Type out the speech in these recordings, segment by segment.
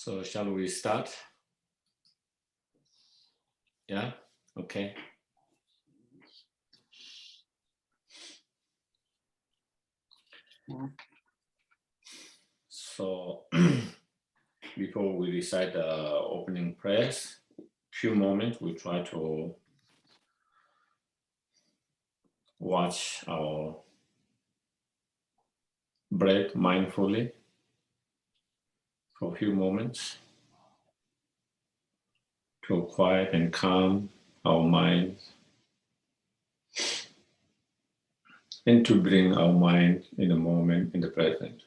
So shall we start? Yeah, okay. So before we recite the opening prayers, few moments we try to watch our breath mindfully for a few moments to quiet and calm our mind and to bring our mind in the moment, in the present.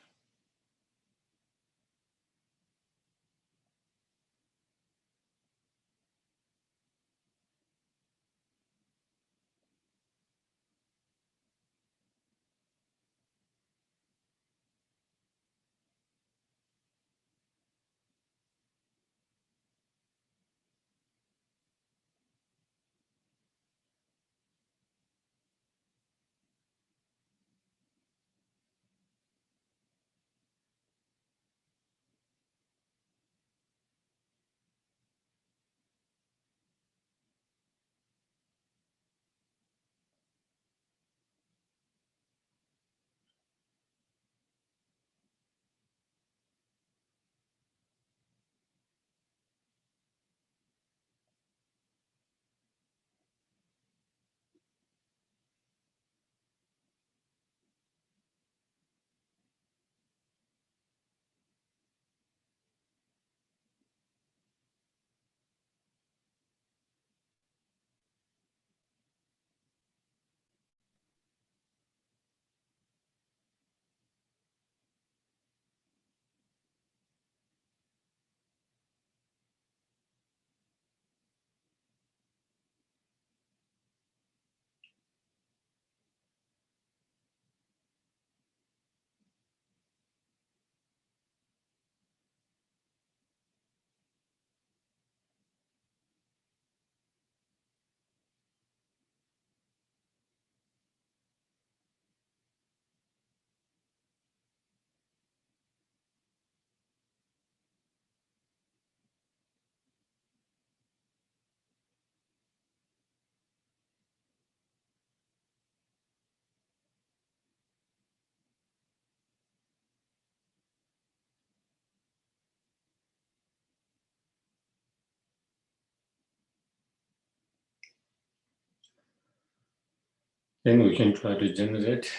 Then we can try to generate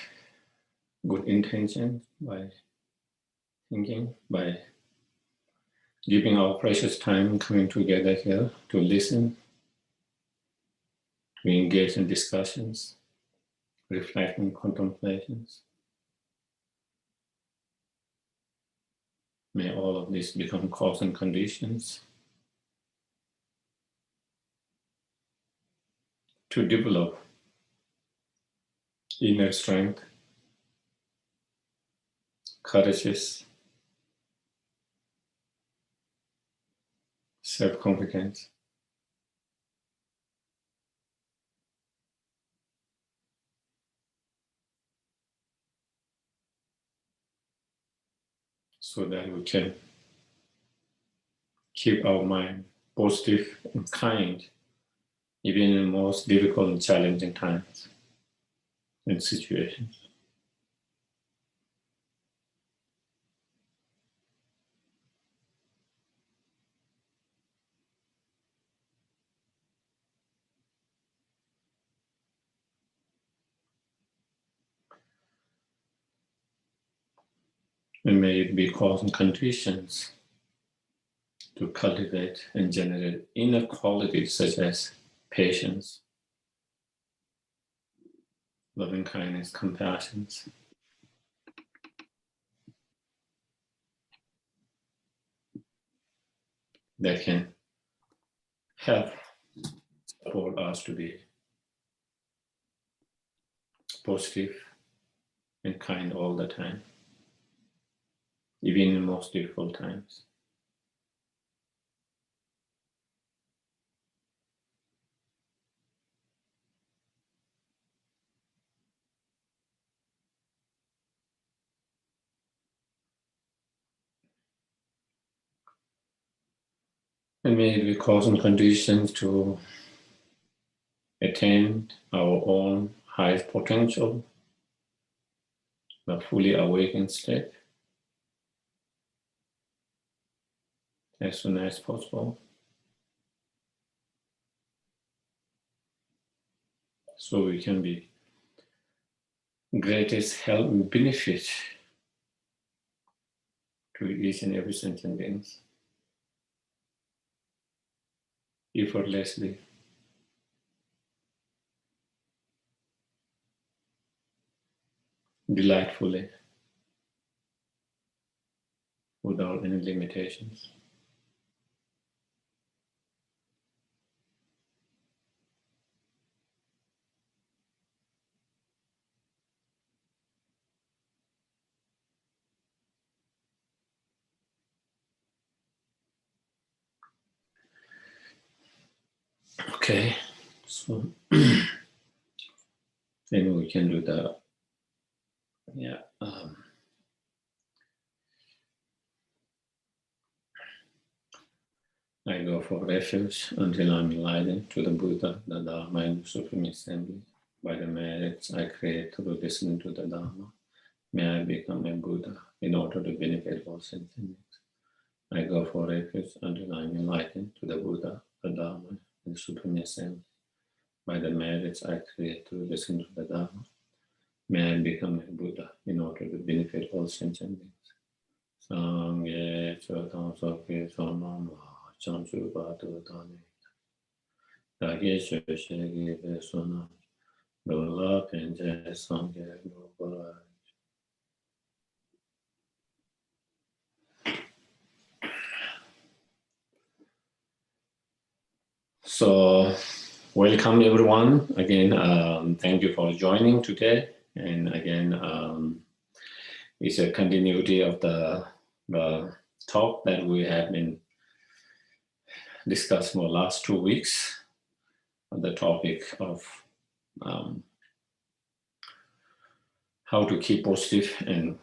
good intention by thinking, by giving our precious time coming together here to listen, to engage in discussions, reflecting, contemplations. May all of this become cause and conditions to develop inner strength, courageous, self-confidence, so that we can keep our mind positive and kind, even in the most difficult and challenging times and situations. And may it be cause and conditions to cultivate and generate inner qualities such as patience, loving kindness, compassion, that can help support us to be positive and kind all the time, even in the most difficult times. And may it be causing conditions to attain our own highest potential, the fully awakened state, as soon as possible, so we can be greatest help and benefit to each and every sentient being, effortlessly, delightfully, without any limitations. Okay, so then we can do the, I go for refuge until I'm enlightened to the Buddha, the Dharma, and the Supreme Assembly. By the merits I create through listening to the Dharma, may I become a Buddha in order to benefit all sentient beings. I go for refuge until I'm enlightened to the Buddha, the Dharma, and the Supreme Assembly. By the merits I create through listening to the Dharma, may I become a Buddha in order to benefit all sentient beings. Sangye chodam soke sonam chanchu batu dani. Geshe Sherab sonam Ludup sangye gopala. So, welcome everyone again. Thank you for joining today. And again, it's a continuity of the talk that we have been discussing for the last 2 weeks on the topic of how to keep positive and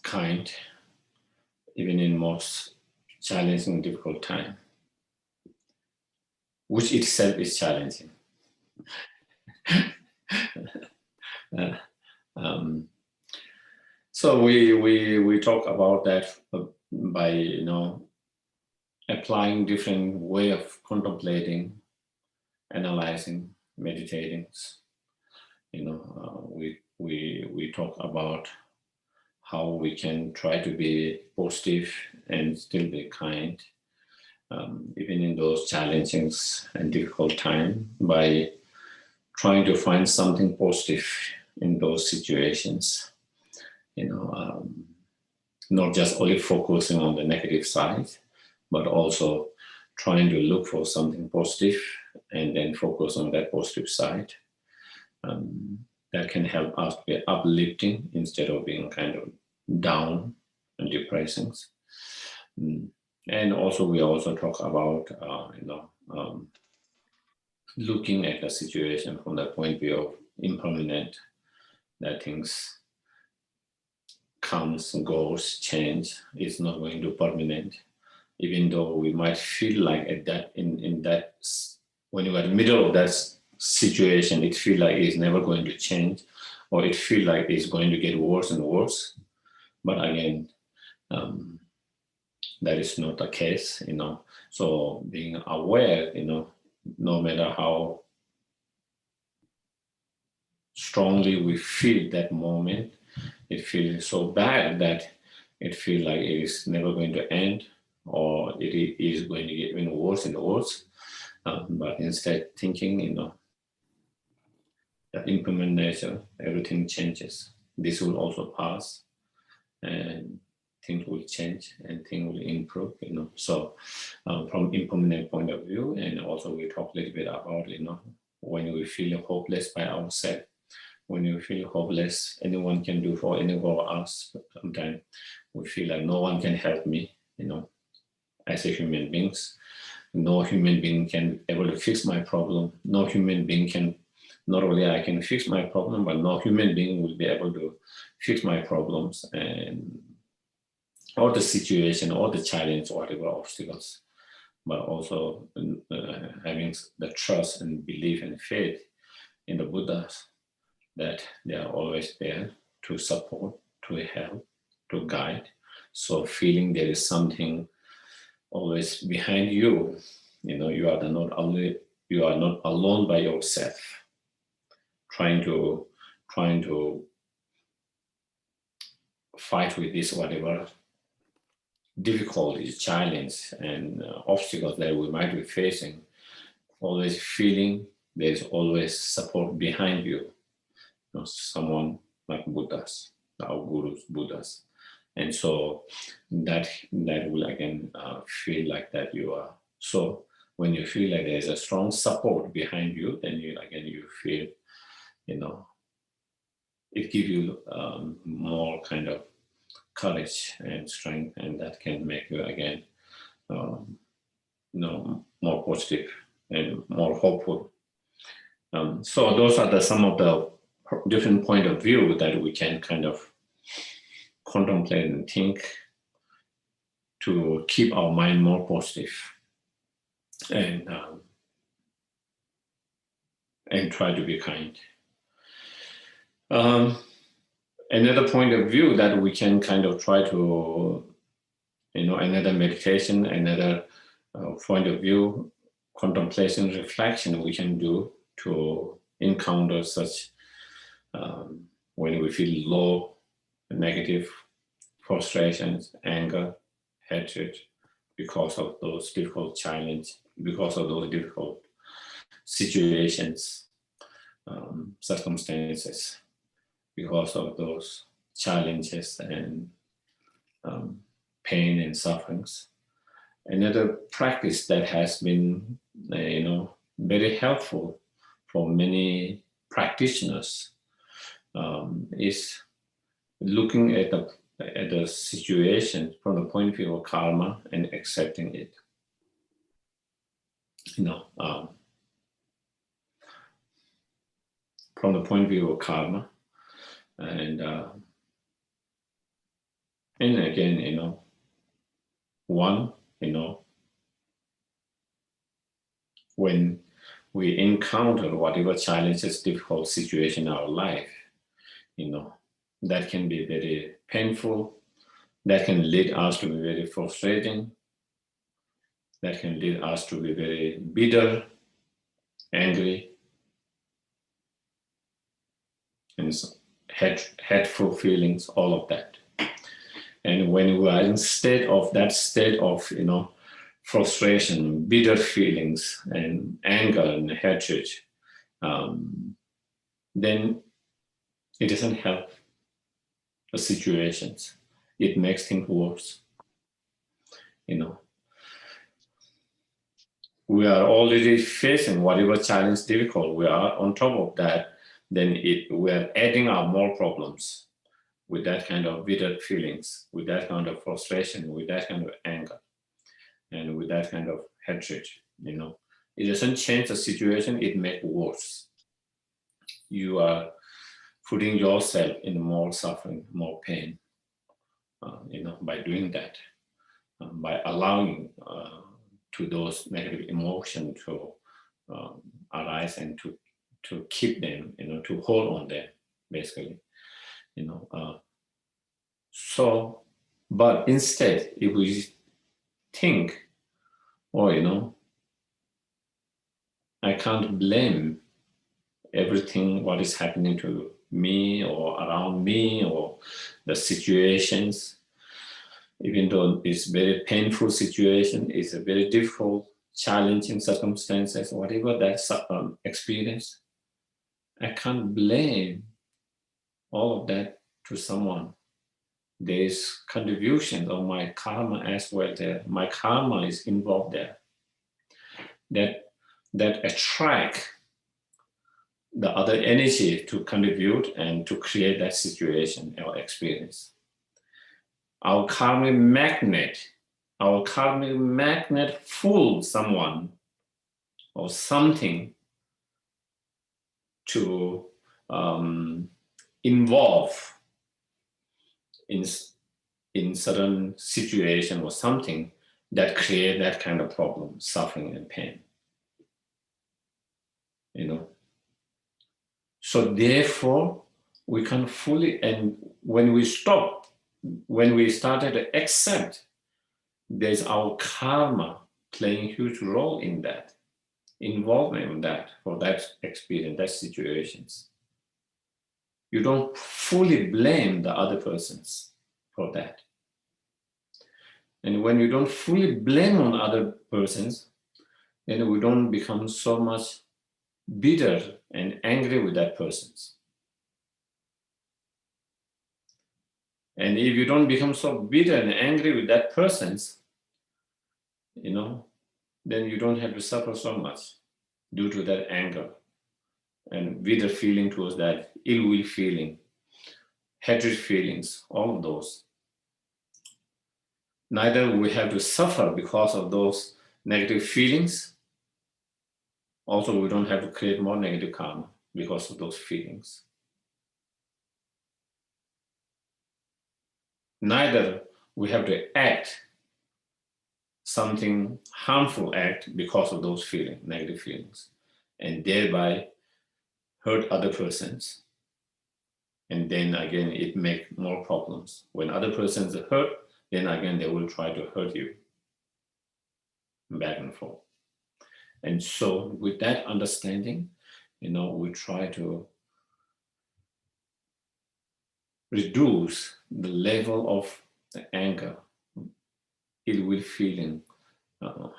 kind, even in most challenging, difficult time, which itself is challenging. So we talk about that by applying different way of contemplating, analyzing, meditating. We talk about how we can try to be positive and still be kind, even in those challenging and difficult times, by trying to find something positive in those situations. Not just only focusing on the negative side, but also trying to look for something positive and then focus on that positive side. That can help us be uplifting instead of being kind of down and depressing. And also we also talk about looking at the situation from the point of view of impermanent, that things comes, goes, change, is not going to permanent, even though we might feel like at that in that when you're in the middle of that situation, it feels like it's never going to change, or it feels like it's going to get worse and worse. But again, that is not the case, So being aware, no matter how strongly we feel that moment, it feels so bad that it feels like it is never going to end, or it is going to get even worse and worse. But instead thinking, that impermanent nature, everything changes. This will also pass, and things will change and things will improve, So from impermanent point of view, and also we talk a little bit about, when we feel hopeless by ourselves. When you feel hopeless, anyone can do for any of us. Sometimes we feel like no one can help me, as a human beings. No human being can able to fix my problem. No human being can, not only I can fix my problem, but no human being will be able to fix my problems. And or the situation, or the challenge, whatever obstacles, but also having the trust and belief and faith in the Buddhas that they are always there to support, to help, to guide. So feeling there is something always behind you, you are not alone by yourself, trying to fight with this whatever difficulties, challenge, and obstacles that we might be facing. Always feeling there's always support behind you. Someone like Buddhas, our gurus, Buddhas. And so that will again feel like that you are. So when you feel like there's a strong support behind you, then you feel, it gives you more kind of courage and strength, and that can make you again, more positive and more hopeful. So those are some of the different point of view that we can kind of contemplate and think to keep our mind more positive and try to be kind. Another point of view that we can kind of try to, another meditation, another point of view, contemplation, reflection we can do to encounter such when we feel low, negative, frustrations, anger, hatred, because of those difficult challenges, because of those difficult situations, circumstances, because of those challenges and pain and sufferings. Another practice that has been, very helpful for many practitioners is looking at the situation from the point of view of karma and accepting it. From the point of view of karma, and again, when we encounter whatever challenges, difficult situation in our life, that can be very painful, that can lead us to be very frustrating, that can lead us to be very bitter, angry, and hateful feelings, all of that. And when we are instead of that state of, frustration, bitter feelings, and anger and hatred, then it doesn't help the situations. It makes things worse. We are already facing whatever challenge difficult. We are on top of that. Then we are adding up more problems with that kind of bitter feelings, with that kind of frustration, with that kind of anger, and with that kind of hatred. It doesn't change the situation, it makes it worse. You are putting yourself in more suffering, more pain, by doing that, by allowing to those negative emotions to arise and to keep them, to hold on them, basically. So, but instead, if we think, I can't blame everything what is happening to me or around me or the situations, even though it's very painful situation, it's a very difficult, challenging circumstances, whatever that experience, I can't blame all of that to someone. There's contribution of my karma as well there. My karma is involved there. That attract the other energy to contribute and to create that situation or experience. Our karmic magnet fools someone or something to involve in in certain situation or something that create that kind of problem, suffering and pain. So therefore, we can fully, and when we started to accept, there's our karma playing a huge role in that, involvement in that, for that experience, that situations. You don't fully blame the other persons for that. And when you don't fully blame on other persons, then we don't become so much bitter and angry with that persons. And if you don't become so bitter and angry with that persons, then you don't have to suffer so much due to that anger and bitter feeling towards that, ill will feeling, hatred feelings, all of those. Neither we have to suffer because of those negative feelings. Also, we don't have to create more negative karma because of those feelings. Neither we have to act something harmful act because of those feelings, negative feelings, and thereby hurt other persons. And then again, it makes more problems. When other persons are hurt, then again, they will try to hurt you back and forth. And so with that understanding, we try to reduce the level of the anger, ill will feeling,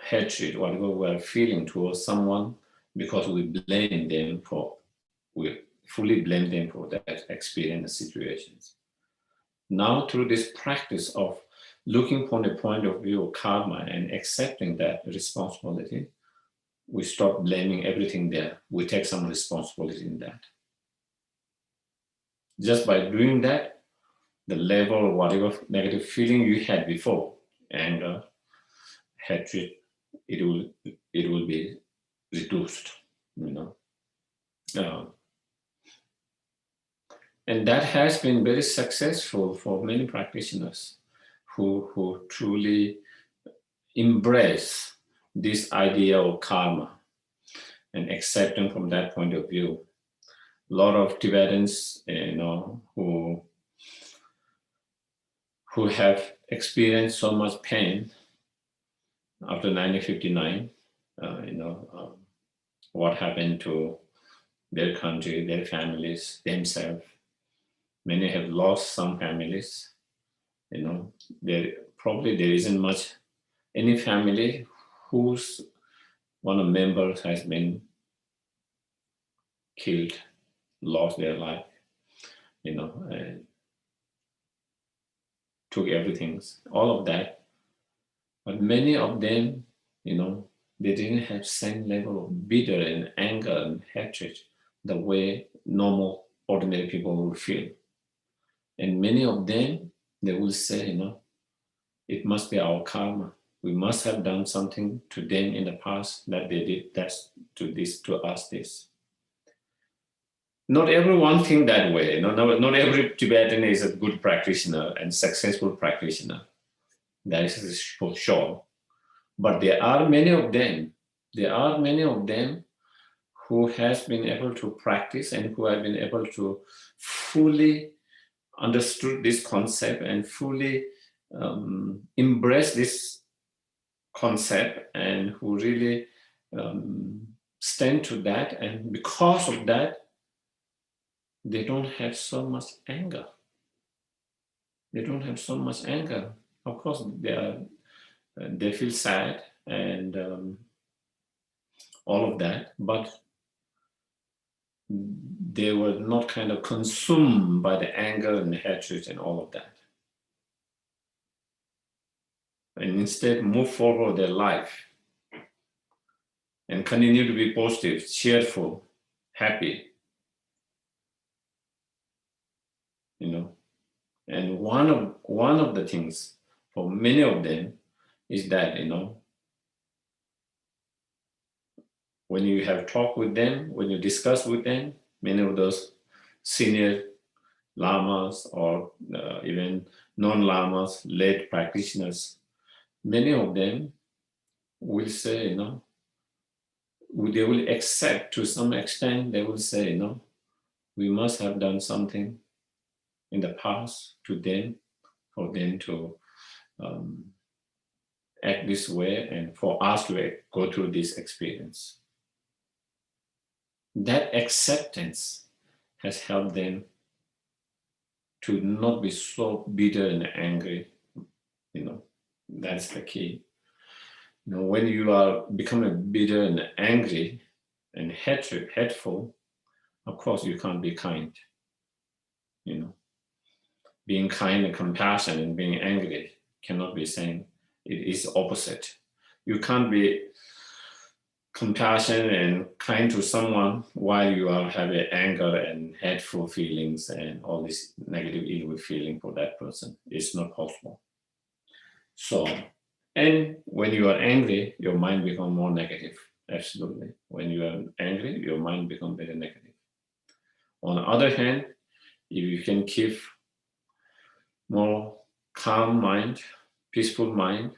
hatred, whatever we're feeling towards someone, because we fully blame them for that experience situations. Now, through this practice of looking from the point of view of karma and accepting that responsibility, we stop blaming everything there. We take some responsibility in that. Just by doing that, the level of whatever negative feeling you had before, anger, hatred, it will be reduced, and that has been very successful for many practitioners who truly embrace this idea of karma and accept them from that point of view. A lot of Tibetans, who have experienced so much pain after 1959, what happened to their country, their families, themselves. Many have lost some families. There isn't much any family whose one of members has been killed, lost their life, and took everything, all of that. But many of them, they didn't have same level of bitter and anger and hatred the way normal, ordinary people will feel. And many of them, they will say, it must be our karma. We must have done something to them in the past that they did that to us this. Not everyone think that way. Not every Tibetan is a good practitioner and successful practitioner. That is for sure. But there are many of them. There are many of them who has been able to practice and who have been able to fully understood this concept and fully embrace this concept, and who really stand to that. And because of that, they don't have so much anger. They don't have so much anger. Of course, they feel sad and all of that, but they were not kind of consumed by the anger and the hatred and all of that. And instead move forward their life and continue to be positive, cheerful, happy. And one of the things for many of them is that, when you have talked with them, when you discuss with them, many of those senior lamas or even non-lamas, lay practitioners, many of them will say, they will accept to some extent, they will say, we must have done something in the past to them, for them to act this way and for us to go through this experience. That acceptance has helped them to not be so bitter and angry. That's the key. When you are becoming bitter and angry and hateful, of course you can't be kind. Being kind and compassionate and being angry cannot be same. It is opposite. You can't be compassionate and kind to someone while you are having anger and hateful feelings and all this negative evil feeling for that person. It's not possible. So, and when you are angry, your mind becomes more negative. Absolutely. When you are angry, your mind becomes very negative. On the other hand, if you can keep more calm mind, peaceful mind,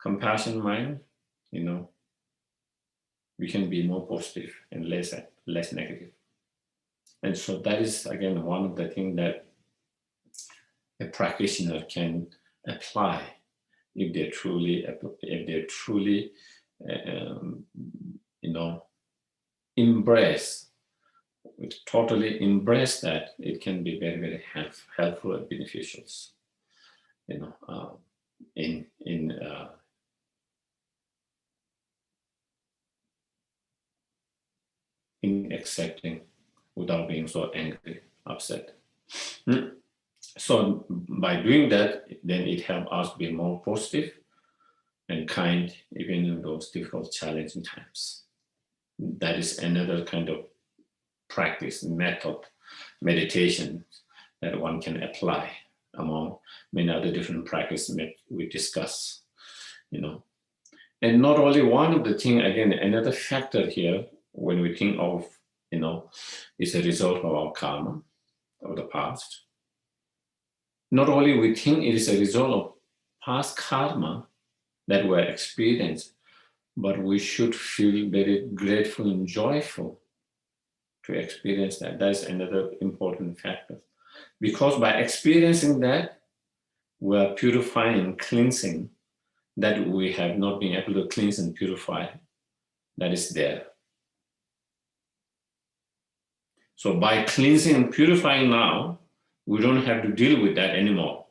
compassion mind, we can be more positive and less negative. And so that is, again, one of the things that a practitioner can apply if they truly embrace, totally embrace that. It can be very, very helpful and beneficial. In accepting without being so angry, upset. So by doing that, then it helps us be more positive and kind, even in those difficult, challenging times. That is another kind of practice, method, meditation that one can apply among many other different practices we discuss. And not only one of the things, again, another factor here, when we think of, is a result of our karma of the past. Not only we think it is a result of past karma that we're experienced, but we should feel very grateful and joyful to experience that. That's another important factor. Because by experiencing that, we are purifying, cleansing that we have not been able to cleanse and purify, that is there. So by cleansing and purifying now, we don't have to deal with that anymore.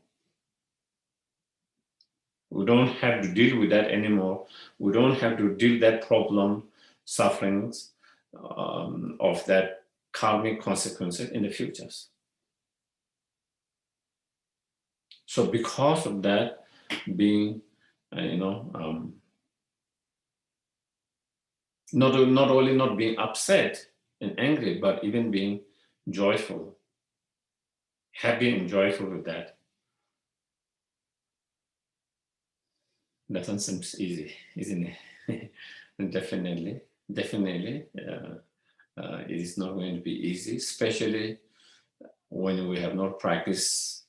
We don't have to deal with that anymore. We don't have to deal that problem, sufferings of that karmic consequences in the futures. So because of that, being, not only not being upset and angry, but even being joyful, happy and joyful with that. Doesn't seem easy, isn't it? Definitely. It is not going to be easy, especially when we have not practiced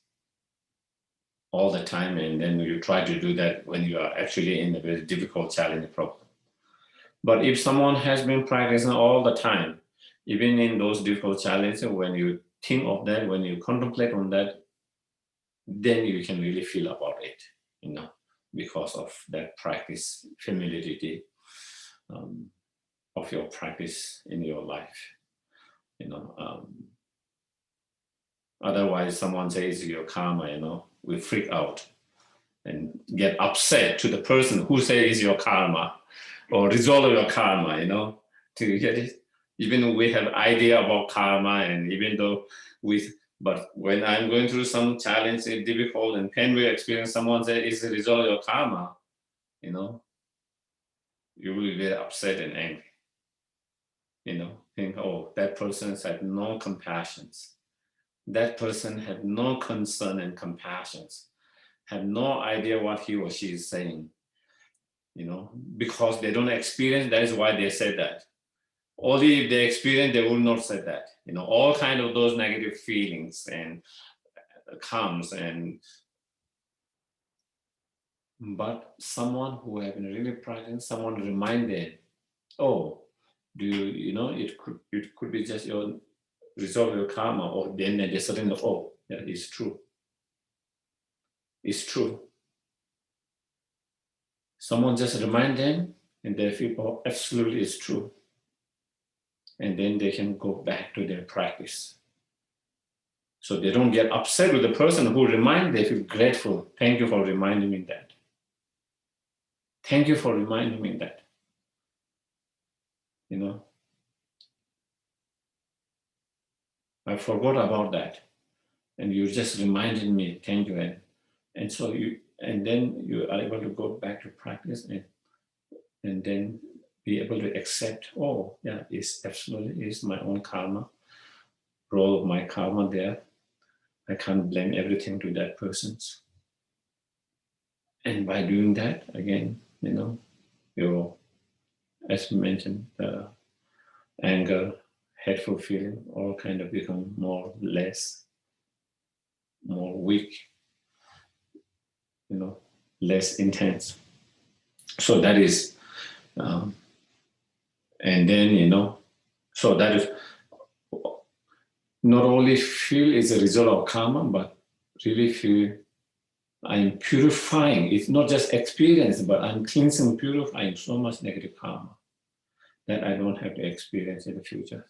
all the time, and then you try to do that when you are actually in a very difficult, challenging problem. But if someone has been practicing all the time, even in those difficult challenges, when you think of that, when you contemplate on that, then you can really feel about it, because of that practice, familiarity of your practice in your life. Otherwise, someone says your karma, we freak out and get upset to the person who says your karma or resolve your karma, to get it. Even we have idea about karma, and even though but when I'm going through some challenge, difficult and painful experience, someone says, is resolve your karma, you will be very upset and angry. Think, oh, that person had no compassion. That person had no concern and compassion, had no idea what he or she is saying, because they don't experience, that is why they said that. Only if they experience, they will not say that. All kind of those negative feelings and comes and But someone who have been really practicing, someone remind them, oh, do you know it could be just your resolve your karma, or then they suddenly, oh, yeah, it's true. It's true. Someone just remind them, and they feel, oh, absolutely it's true. And then they can go back to their practice. So they don't get upset with the person who remind, they feel grateful. Thank you for reminding me that. Thank you for reminding me that. You know, I forgot about that. And you just reminded me, thank you. And so then you are able to go back to practice and then be able to accept, oh, yeah, it's absolutely is my own karma, role of my karma there. I can't blame everything to that person's. And by doing that, again, you know, your, as you mentioned, anger, hateful feeling, all kind of become more weak, you know, less intense. So that is, and then, you know, so that is not only feel is a result of karma, but really feel I'm purifying. It's not just experience, but I'm cleansing, purifying so much negative karma that I don't have to experience in the future.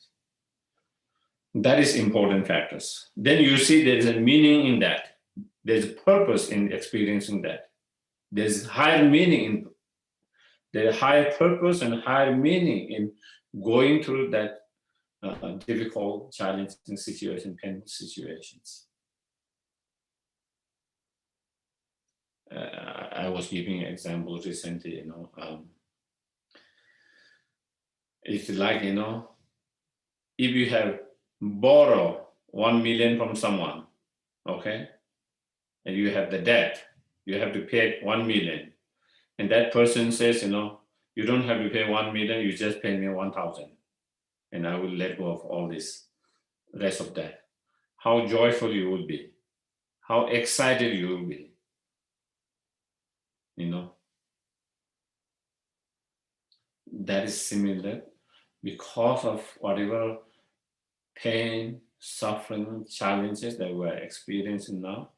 That is important factors. Then you see there's a meaning in that. There's a purpose in experiencing that. There's higher meaning in, there's higher purpose and higher meaning in going through that difficult, challenging situation, painful situations. I was giving an example recently, you know, it's like, you know, if you have borrowed 1 million from someone, okay, and you have the debt, you have to pay 1 million, and that person says, you know, you don't have to pay 1 million, you just pay me 1,000, and I will let go of all this rest of that. How joyful you will be, how excited you will be, you know. That is similar because of whatever pain, suffering, challenges that we're experiencing now.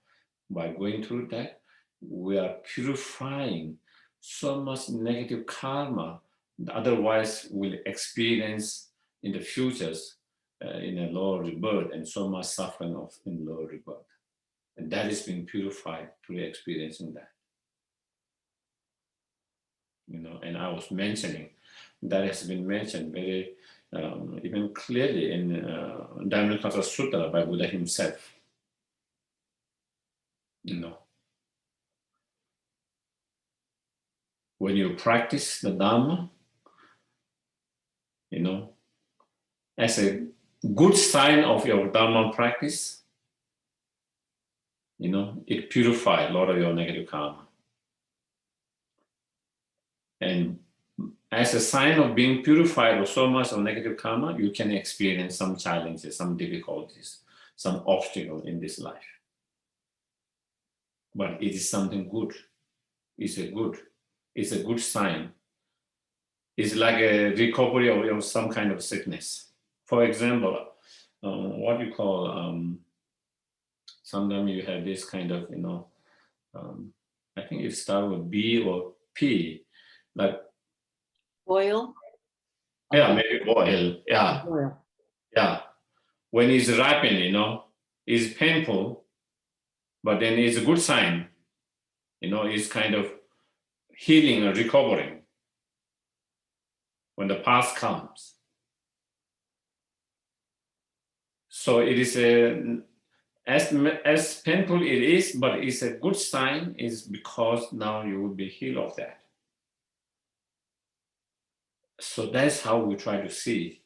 By going through that, we are purifying so much negative karma that otherwise we'll experience in the futures in a lower rebirth, and so much suffering of in lower rebirth. And that is being purified through experiencing that. You know, and I was mentioning that has been mentioned very even clearly in Dhammapada Sutta by Buddha himself. You know, when you practice the Dhamma, you know, as a good sign of your Dhamma practice, you know, it purifies a lot of your negative karma. And as a sign of being purified of so much of negative karma, you can experience some challenges, some difficulties, some obstacle in this life. But it is something good. It's a good sign. It's like a recovery of some kind of sickness. For example, what you call, sometimes you have this kind of, you know, I think it starts with B or P, like Oil? Yeah, maybe oil. Yeah. Oil. Yeah. When it's ripened, you know, it's painful, but then it's a good sign. You know, it's kind of healing and recovering when the past comes. So it is as painful it is, but it's a good sign is because now you will be healed of that. So that's how we try to see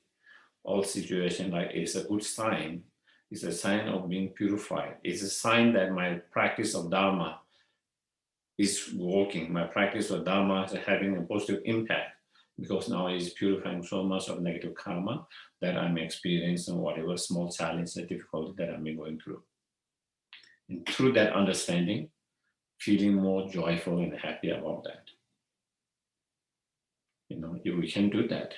all situations, like it's a good sign. It's a sign of being purified. It's a sign that my practice of Dharma is working. My practice of Dharma is having a positive impact because now it's purifying so much of negative karma that I'm experiencing, whatever small challenge or difficulty that I'm going through. And through that understanding, feeling more joyful and happy about that. If we can do that.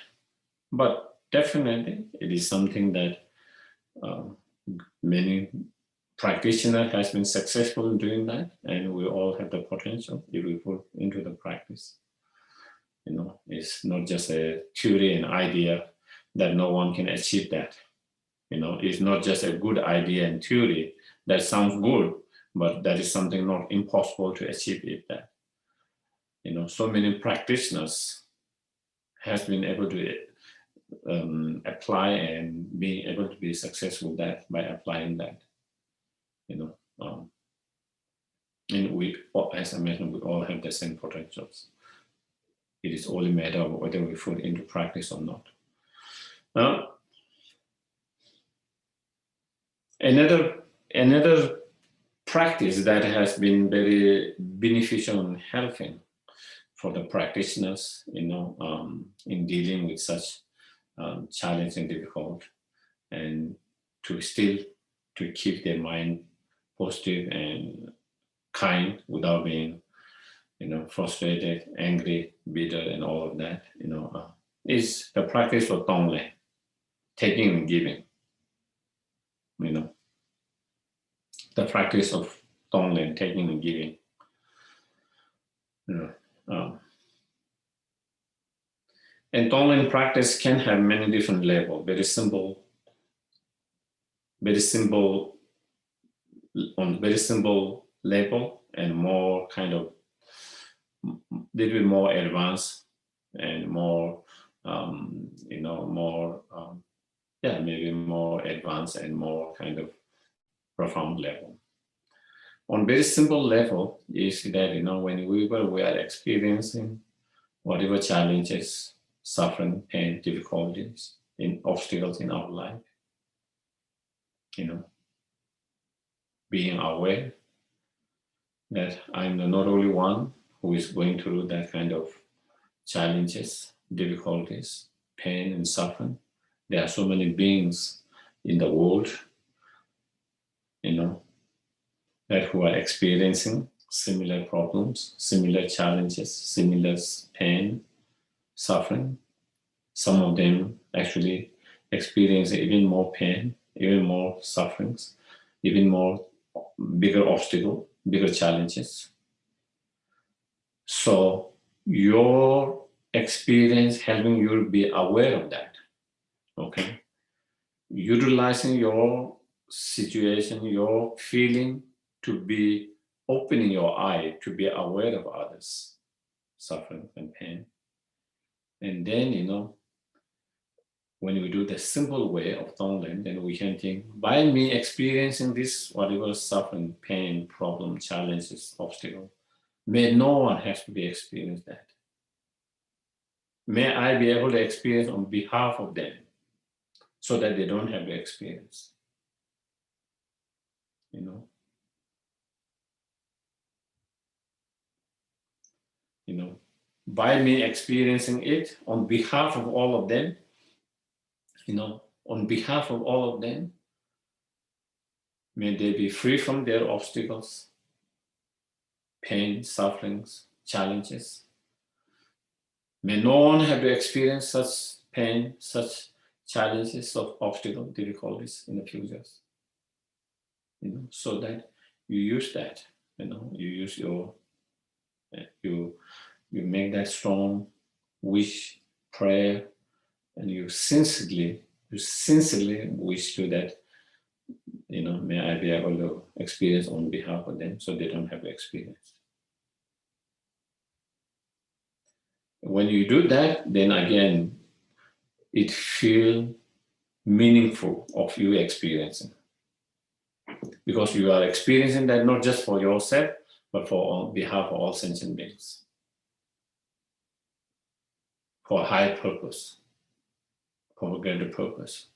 But definitely, it is something that many practitioners has been successful in doing that, and we all have the potential if we put into the practice. It's not just a theory and idea that no one can achieve that. It's not just a good idea and theory that sounds good, but that is something not impossible to achieve it. That so many practitioners has been able to apply and being able to be successful that by applying that. And we, as I mentioned, we all have the same potentials. It is only a matter of whether we put into practice or not. Another practice that has been very beneficial and helping for the practitioners, in dealing with such challenging, difficult, and to keep their mind positive and kind without being, frustrated, angry, bitter, and all of that, is the practice of Tonglen, taking and giving. The practice of Tonglen, taking and giving. And Tonglen practice can have many different levels. Very simple, on very simple level, and more kind of little bit more advanced and more, maybe more advanced and more kind of profound level. On very simple level is that, when we are experiencing whatever challenges, suffering, pain, difficulties, obstacles in our life, being aware that I'm not only one who is going through that kind of challenges, difficulties, pain, and suffering. There are so many beings in the world, that who are experiencing similar problems, similar challenges, similar pain, suffering. Some of them actually experience even more pain, even more sufferings, even more bigger obstacles, bigger challenges. So your experience helping you be aware of that, okay? Utilizing your situation, your feeling, to be opening your eye, to be aware of others' suffering and pain. And then, when we do the simple way of Tonglen, then we can think, by me experiencing this, whatever suffering, pain, problem, challenges, obstacle, may no one have to be experienced that. May I be able to experience on behalf of them, so that they don't have to experience. By me experiencing it on behalf of all of them, on behalf of all of them, may they be free from their obstacles, pain, sufferings, challenges. May no one have to experience such pain, such challenges, of obstacles, difficulties in the future. So that you use that, you use your, you make that strong wish, prayer, and you sincerely wish to that, may I be able to experience on behalf of them, so they don't have to experience. When you do that, then again, it feels meaningful of you experiencing. Because you are experiencing that not just for yourself, but on behalf of all sentient beings. For a higher purpose, for a greater purpose.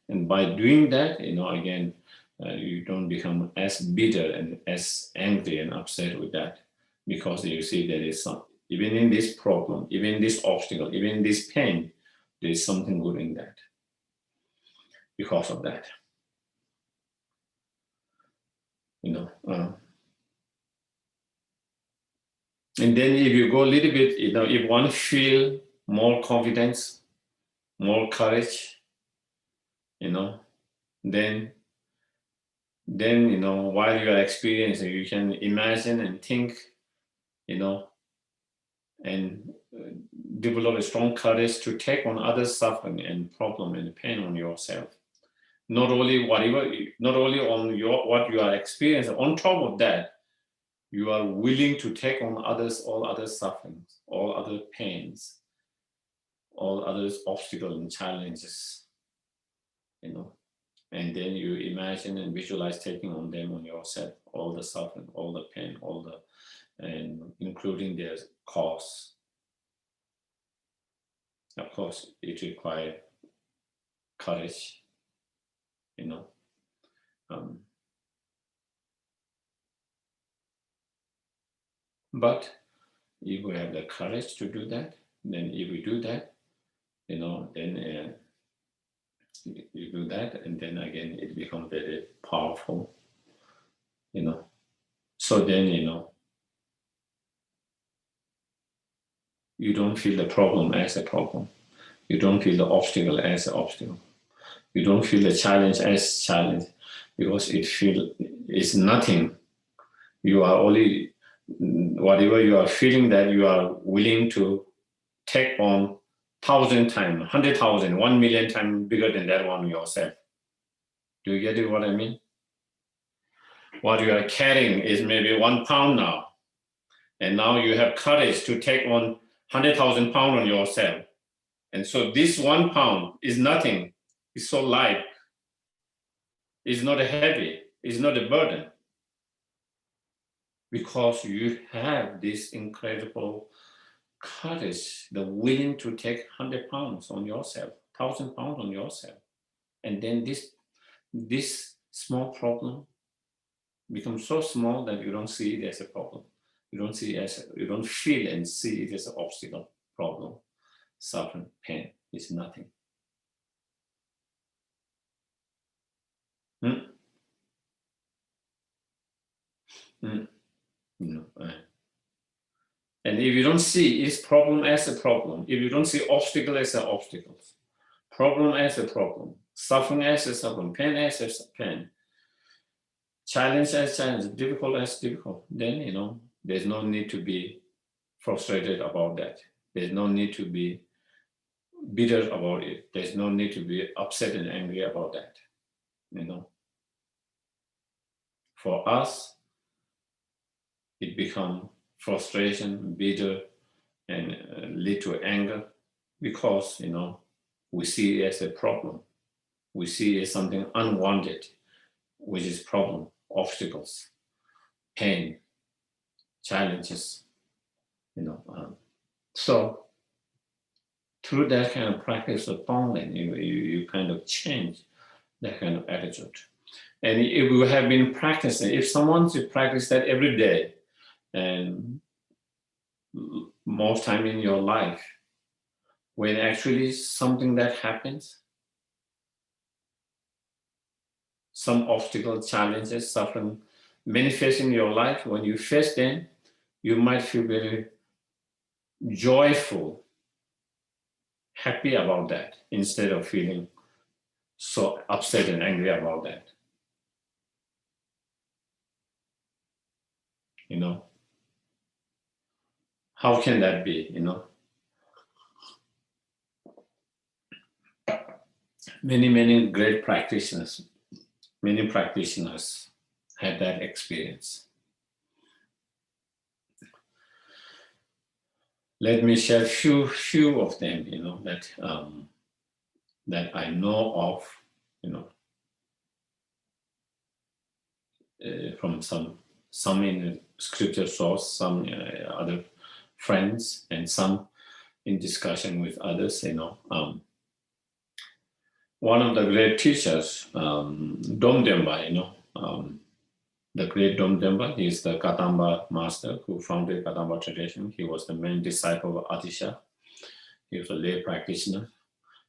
And by doing that, again, you don't become as bitter and as angry and upset with that, because you see there is some, even in this problem, even in this obstacle, even in this pain, there is something good in that. Because of that. And then if you go a little bit, if one feel more confidence, more courage, then while you are experiencing, you can imagine and think, and develop a strong courage to take on others' suffering and problem and pain on yourself. Not only on what you are experiencing, on top of that, you are willing to take on all other sufferings, all other pains, all other obstacles and challenges, and then you imagine and visualize taking on them on yourself, all the suffering, all the pain, and including their cause. Of course, it requires courage, but if we have the courage to do that, then if we do that, then you do that, and then again it becomes very powerful, So then, you don't feel the problem as a problem. You don't feel the obstacle as an obstacle. You don't feel the challenge as challenge, because it's nothing. You are only, whatever you are feeling, that you are willing to take on 1,000 times, 100,000, 1 million times bigger than that one yourself. Do you get it, what I mean? What you are carrying is maybe 1 pound now. And now you have courage to take on 100,000 pounds on yourself. And so this 1 pound is nothing. It's so light. It's not heavy. It's not a burden. Because you have this incredible courage, the willing to take 100 pounds on yourself, 1,000 pounds on yourself. And then this small problem becomes so small that you don't see it as a problem. You don't feel and see it as an obstacle, problem, suffering, pain. It's nothing. And if you don't see its problem as a problem, if you don't see obstacle as an obstacle, problem as a problem, suffering as a suffering, pain as a pain, challenge as challenge, difficult as difficult, then there's no need to be frustrated about that. There's no need to be bitter about it. There's no need to be upset and angry about that. For us, it becomes frustration, bitter, and lead to anger, because we see it as a problem. We see it as something unwanted, which is problem, obstacles, pain, challenges. So through that kind of practice of Tonglen, you kind of change that kind of attitude. And if we have been practicing, if someone should practice that every day, and most time in your life, when actually something that happens, some obstacle, challenges, suffering manifest in your life, when you face them, you might feel very joyful, happy about that, instead of feeling so upset and angry about that. How can that be? Many great practitioners, many practitioners had that experience. Let me share few of them, that I know of, from some in scripture source, some other friends, and some in discussion with others. One of the great teachers, Domdemba, the great Domdemba, he is the Katamba master who founded Katamba tradition. He was the main disciple of Atisha. He was a lay practitioner,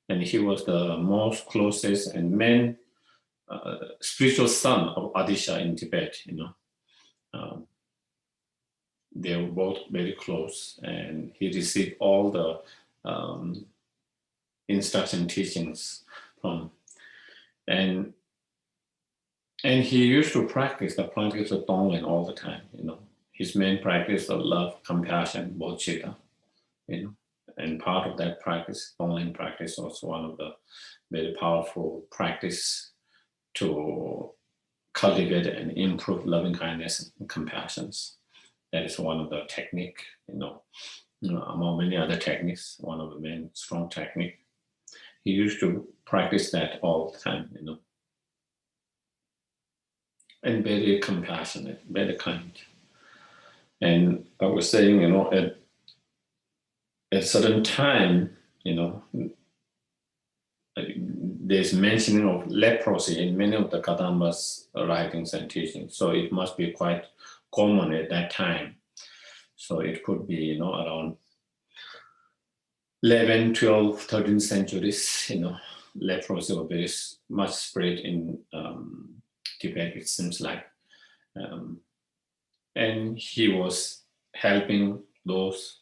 and he was the most closest and main spiritual son of Atisha in Tibet. they were both very close, and he received all the instruction teachings from, and he used to practice the practice of Tonglen all the time. His main practice of love, compassion, bodhicitta. And part of that practice, Tonglen practice, was one of the very powerful practice to cultivate and improve loving kindness and compassions. That is one of the technique, among many other techniques, one of the main strong technique. He used to practice that all the time, and very compassionate, very kind. And I was saying, at a certain time, there's mentioning of leprosy in many of the Kadamba's writings and teachings. So it must be quite common at that time. So it could be, around 11, 12, 13th centuries, leprosy was very much spread in Tibet, it seems like. And he was helping those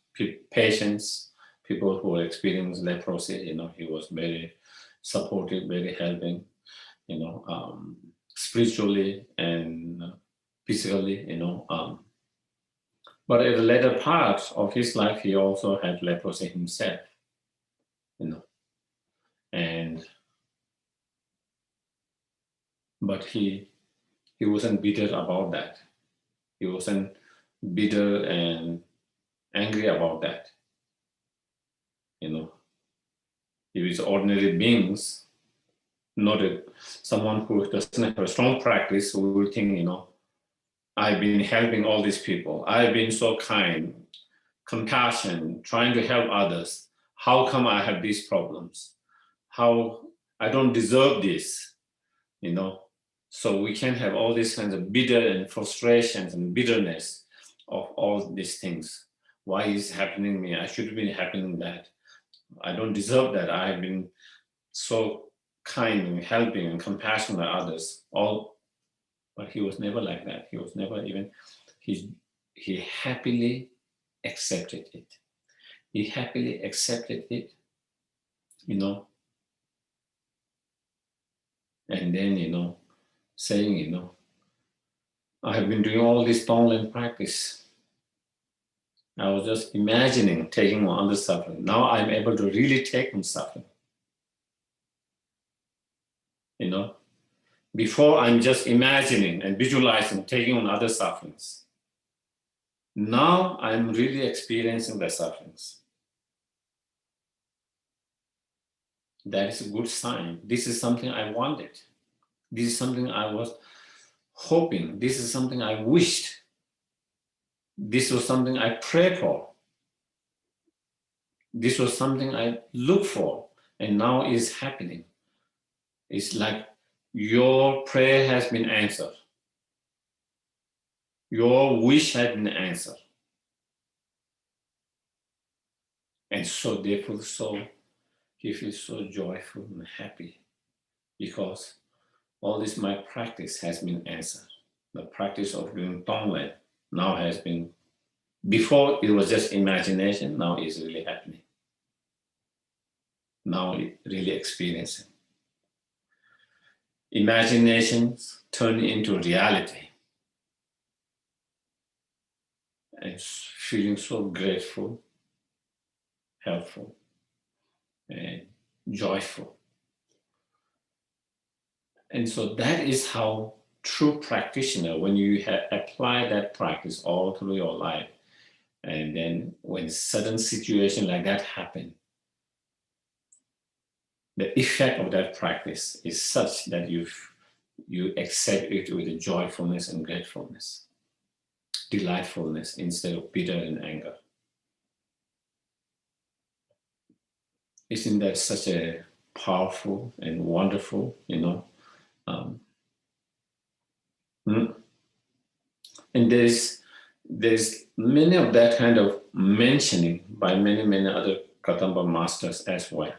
patients, people who experienced leprosy. He was very supportive, very helping, spiritually and physically, but at the later part of his life, he also had leprosy himself, but he wasn't bitter about that. He wasn't bitter and angry about that. He was ordinary beings, not someone who doesn't have a strong practice, who will think, I've been helping all these people. I've been so kind, compassion, trying to help others. How come I have these problems? How I don't deserve this, So we can have all these kinds of bitter and frustrations and bitterness of all these things. Why is it happening to me? I should be happening that. I don't deserve that. I have been so kind and helping and compassionate to others. But he was never like that. He was never even, he happily accepted it. He happily accepted it, and then, saying, I have been doing all this Tonglen practice. I was just imagining taking on other suffering. Now I'm able to really take on suffering. Before I'm just imagining and visualizing taking on other sufferings. Now I'm really experiencing the sufferings. That is a good sign. This is something I wanted. This is something I was hoping. This is something I wished. This was something I prayed for. This was something I looked for, and now it's happening. It's like your prayer has been answered. Your wish has been answered. And so therefore, he feels so joyful and happy because all this my practice has been answered. The practice of doing Tonglen now has been, before it was just imagination, now it's really happening. Now it really experiencing. Imaginations turn into reality. And feeling so grateful, helpful, and joyful. And so that is how true practitioner, when you apply that practice all through your life, and then when certain situation like that happen, the effect of that practice is such that you accept it with a joyfulness and gratefulness, delightfulness instead of bitter and anger. Isn't that such a powerful and wonderful, and there's many of that kind of mentioning by many other Katamba masters as well.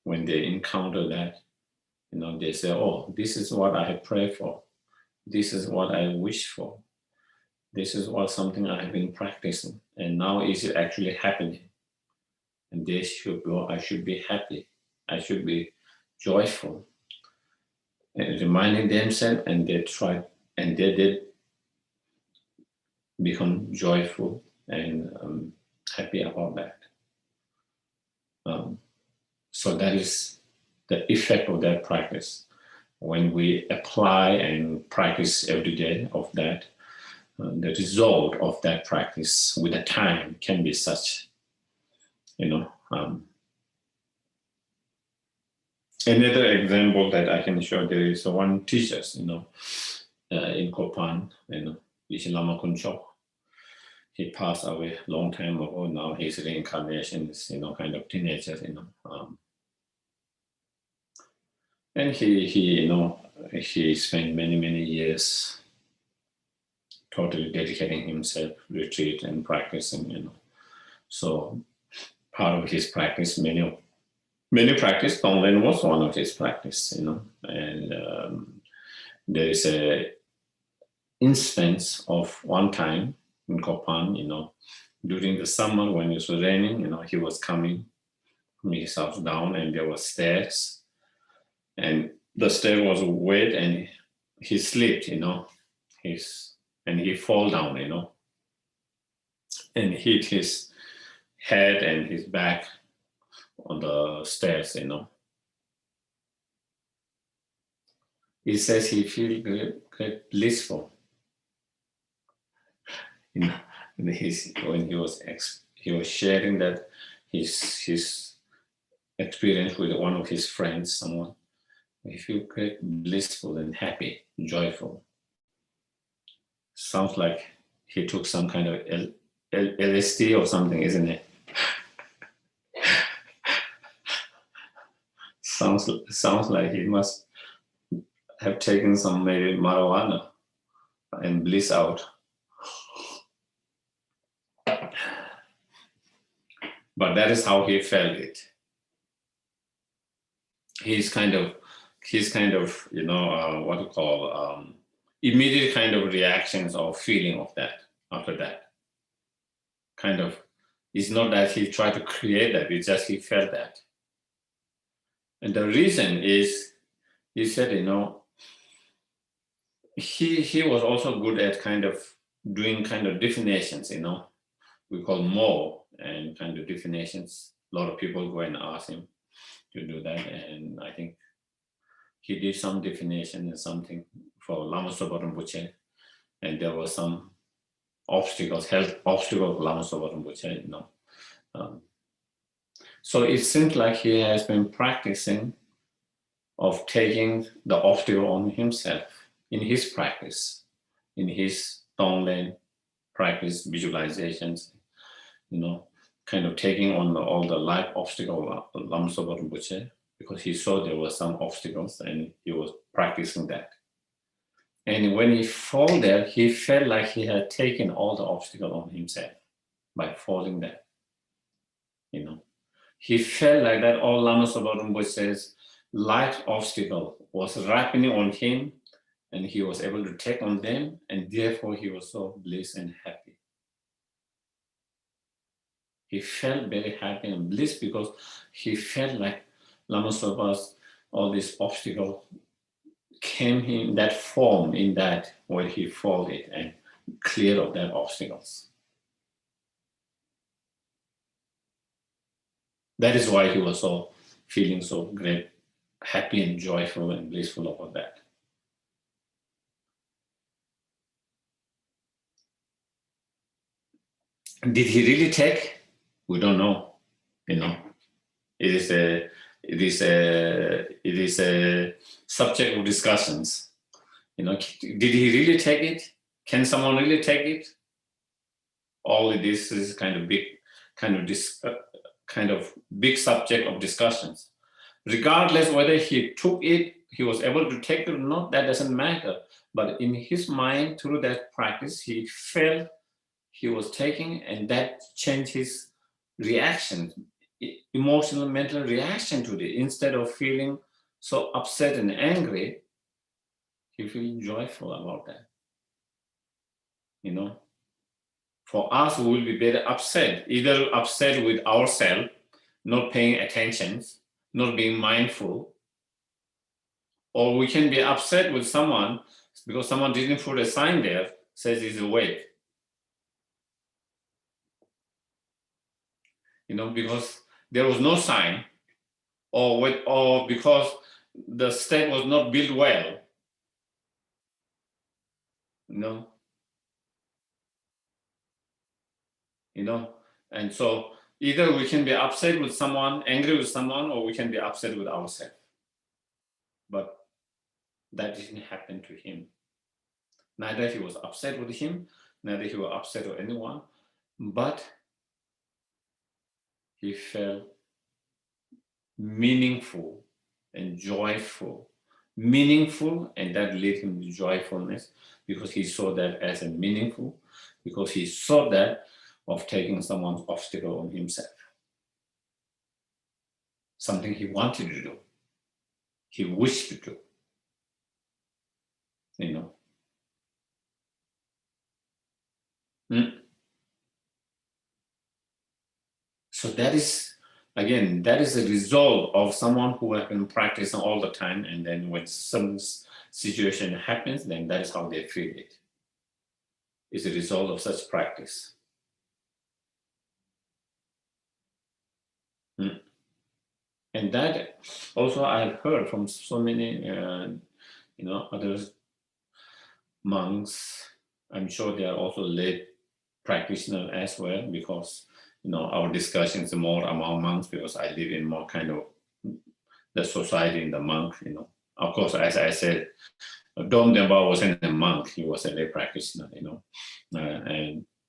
When they encounter that, they say, oh, this is what I have prayed for. This is what I wish for. this is what something I have been practicing, and now is it actually happening? And they should go, I should be happy, I should be joyful, and reminding themselves, and they tried, and they did become joyful and happy about that. So that is the effect of that practice. When we apply and practice every day of that, the result of that practice with the time can be such, another example that I can show, there is one teacher, in Kopan, Yeshe Lama Kunchok. He passed away a long time ago. Now his reincarnation is, kind of teenager, and he spent many years totally dedicating himself, retreat and practicing, So part of his practice, many practice, Tonglen was one of his practice, and there is a instance of one time in Kopan, during the summer when it was raining, he was coming from his house down, and there were stairs, and the stair was wet, and he slipped, and he fall down, and hit his head and his back on the stairs, He says he feel great blissful. When he was sharing that his experience with one of his friends, someone, he feel great blissful and happy, joyful. Sounds like he took some kind of LSD or something, isn't it? Sounds like he must have taken some maybe marijuana and bliss out. But that is how he felt it. He's kind of, what you call, immediate kind of reactions or feeling of that after that. Kind of, it's not that he tried to create that, it's just he felt that. And the reason is, he said, he was also good at kind of doing kind of definitions, we call more and kind of definitions. A lot of people go and ask him to do that, and I think he did some definition and something for Lama Sopa Rinpoche, and there was some obstacles, health obstacles for Lama Sopa Rinpoche, So it seems like he has been practicing of taking the obstacle on himself in his practice, in his Tonglen practice, visualizations, kind of taking on all the life obstacle of Lama Sopa Rinpoche, because he saw there were some obstacles and he was practicing that. And when he fell there, he felt like he had taken all the obstacle on himself by falling there. He felt like that all Lama Sopa Rinpoche's life obstacle was happening on him, and he was able to take on them, and therefore he was so blessed and happy. He felt very happy and blessed because he felt like Lama Sopa's all this obstacle came in that form, in that where he fought it and cleared of that obstacles. That is why he was so feeling so great, happy and joyful and blissful about that. Did he really take? We don't know. It is a subject of discussions. Did he really take it? Can someone really take it? All of this is kind of big subject of discussions. Regardless whether he took it, he was able to take it or not, that doesn't matter. But in his mind, through that practice, he felt he was taking, and that changed his reaction, emotional, mental reaction to it. Instead of feeling so upset and angry, he feels joyful about that. you know. For us, we will be very upset, either upset with ourselves, not paying attention, not being mindful, or we can be upset with someone because someone didn't put a sign there, says he's awake. You know, because there was no sign, or because the step was not built well, you know. You know, and so either we can be upset with someone, angry with someone, or we can be upset with ourselves. But that didn't happen to him. Neither he was upset with him, neither he was upset with anyone, but he felt meaningful and joyful. Meaningful, and that led him to joyfulness because he saw that as a meaningful, because he saw that of taking someone's obstacle on himself. Something he wanted to do, he wished to do, you know. So that is, again, that is a result of someone who has been practicing all the time, and then when some situation happens, then that is how they feel it. It's a result of such practice. And that also I've heard from so many, other monks. I'm sure they are also lay practitioners as well, because our discussions are more among monks, because I live in more kind of the society in the monk. Of course, as I said, Dom Demba wasn't a monk; he was a lay practitioner.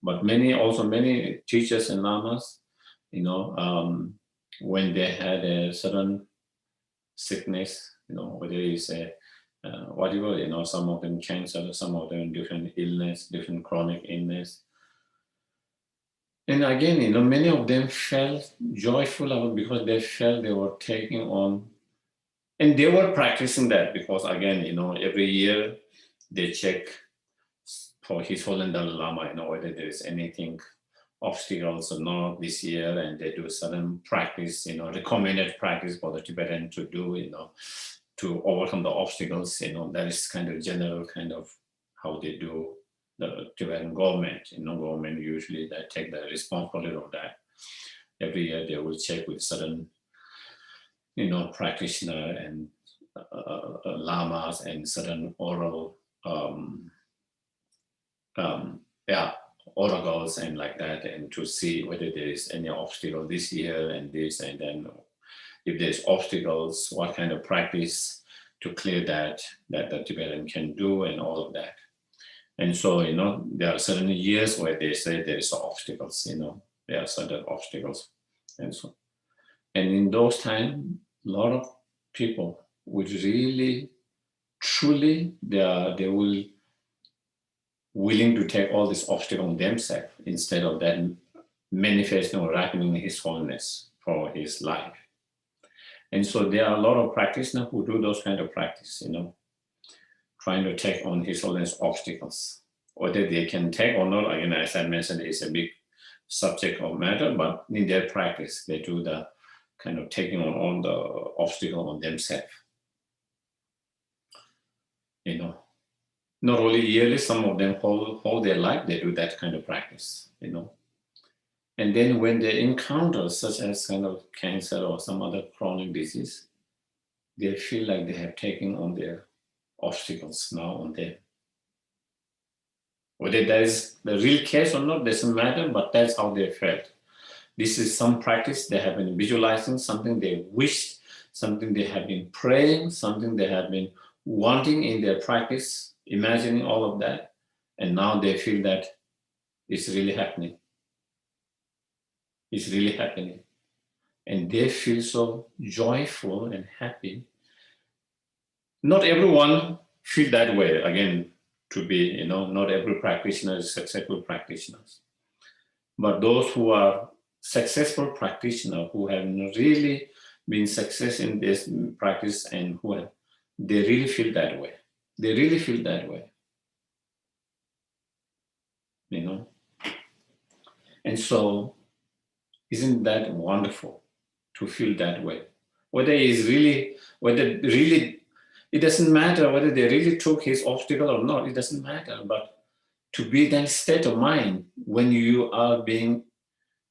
But many teachers and lamas, when they had a sudden sickness, whether it's a whatever, some of them cancer, some of them different illness, different chronic illness. And again, many of them felt joyful because they felt they were taking on, and they were practicing that because, again, every year they check for His Holiness Dalai Lama, whether there is anything obstacles or not this year, and they do certain practice, recommended practice for the Tibetan to do, to overcome the obstacles. That is kind of general kind of how they do the Tibetan government. Government usually they take the responsibility of that. Every year they will check with certain, practitioner and lamas and certain oral, oracles and like that, and to see whether there is any obstacle this year and this, and then if there's obstacles, what kind of practice to clear that the Tibetan can do, and all of that. And so, there are certain years where they say there is obstacles, there are certain obstacles. And so, and in those times, a lot of people would really, truly, they will willing to take all this obstacle on themselves instead of that manifesting or ripening His holiness for his life. And so there are a lot of practitioners who do those kind of practice, trying to take on His holiness obstacles. Whether they can take or not, again, as I mentioned, is a big subject of matter, but in their practice, they do the kind of taking on all the obstacle on themselves. Not only yearly, some of them whole their life, they do that kind of practice, And then when they encounter such as kind of cancer or some other chronic disease, they feel like they have taken on their obstacles now on them. Whether that is the real case or not doesn't matter, but that's how they felt. This is some practice they have been visualizing, something they wished, something they have been praying, something they have been wanting in their practice, imagining all of that, and now they feel that it's really happening. It's really happening. And they feel so joyful and happy. Not everyone feel that way, again, to be, not every practitioner is successful practitioners. But those who are successful practitioners, who have really been success in this practice and they really feel that way. They really feel that way. you know. And so, isn't that wonderful to feel that way? Whether really, it doesn't matter whether they really took his obstacle or not, it doesn't matter. But to be that state of mind when you are being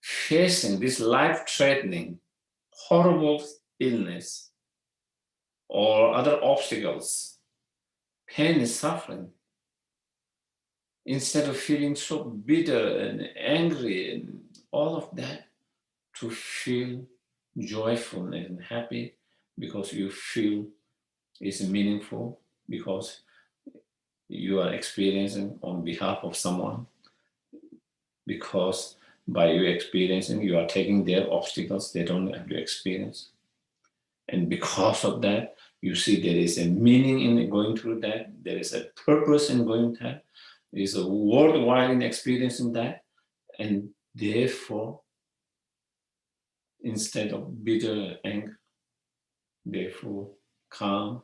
facing this life-threatening, horrible illness or other obstacles, pain and suffering, instead of feeling so bitter and angry and all of that, to feel joyful and happy because you feel it's meaningful, because you are experiencing on behalf of someone, because by you experiencing, you are taking their obstacles they don't have to experience. And because of that, you see there is a meaning in going through that, there is a purpose in going through that, there is a worthwhile in experiencing that, and therefore, instead of bitter anger, therefore calm,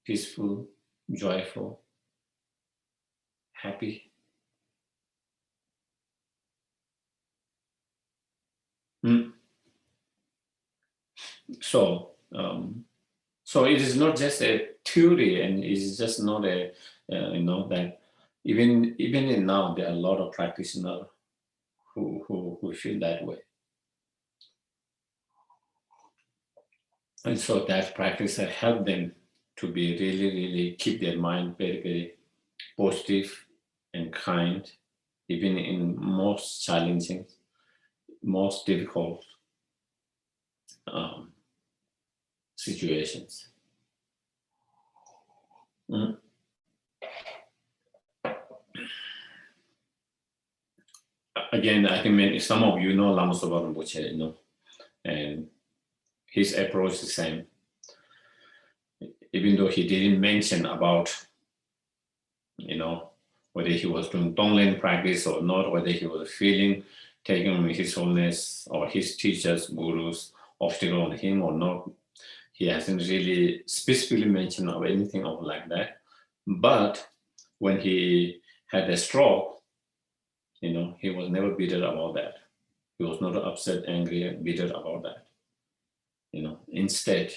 peaceful, joyful, happy. So, so it is not just a theory, and it is just not a that even in now there are a lot of practitioners who feel that way, and so that practice has helped them to be really keep their mind very positive and kind, even in most challenging, most difficult um, situations. Mm. Again, I think some of you know Lama Sopa Rinpoche, and his approach is the same. Even though he didn't mention about, whether he was doing Tonglen practice or not, whether he was feeling taking his wholeness or his teachers, gurus, obstacle on him or not. He hasn't really specifically mentioned of anything of like that. But when he had a stroke, he was never bitter about that. He was not upset, angry, bitter about that. Instead,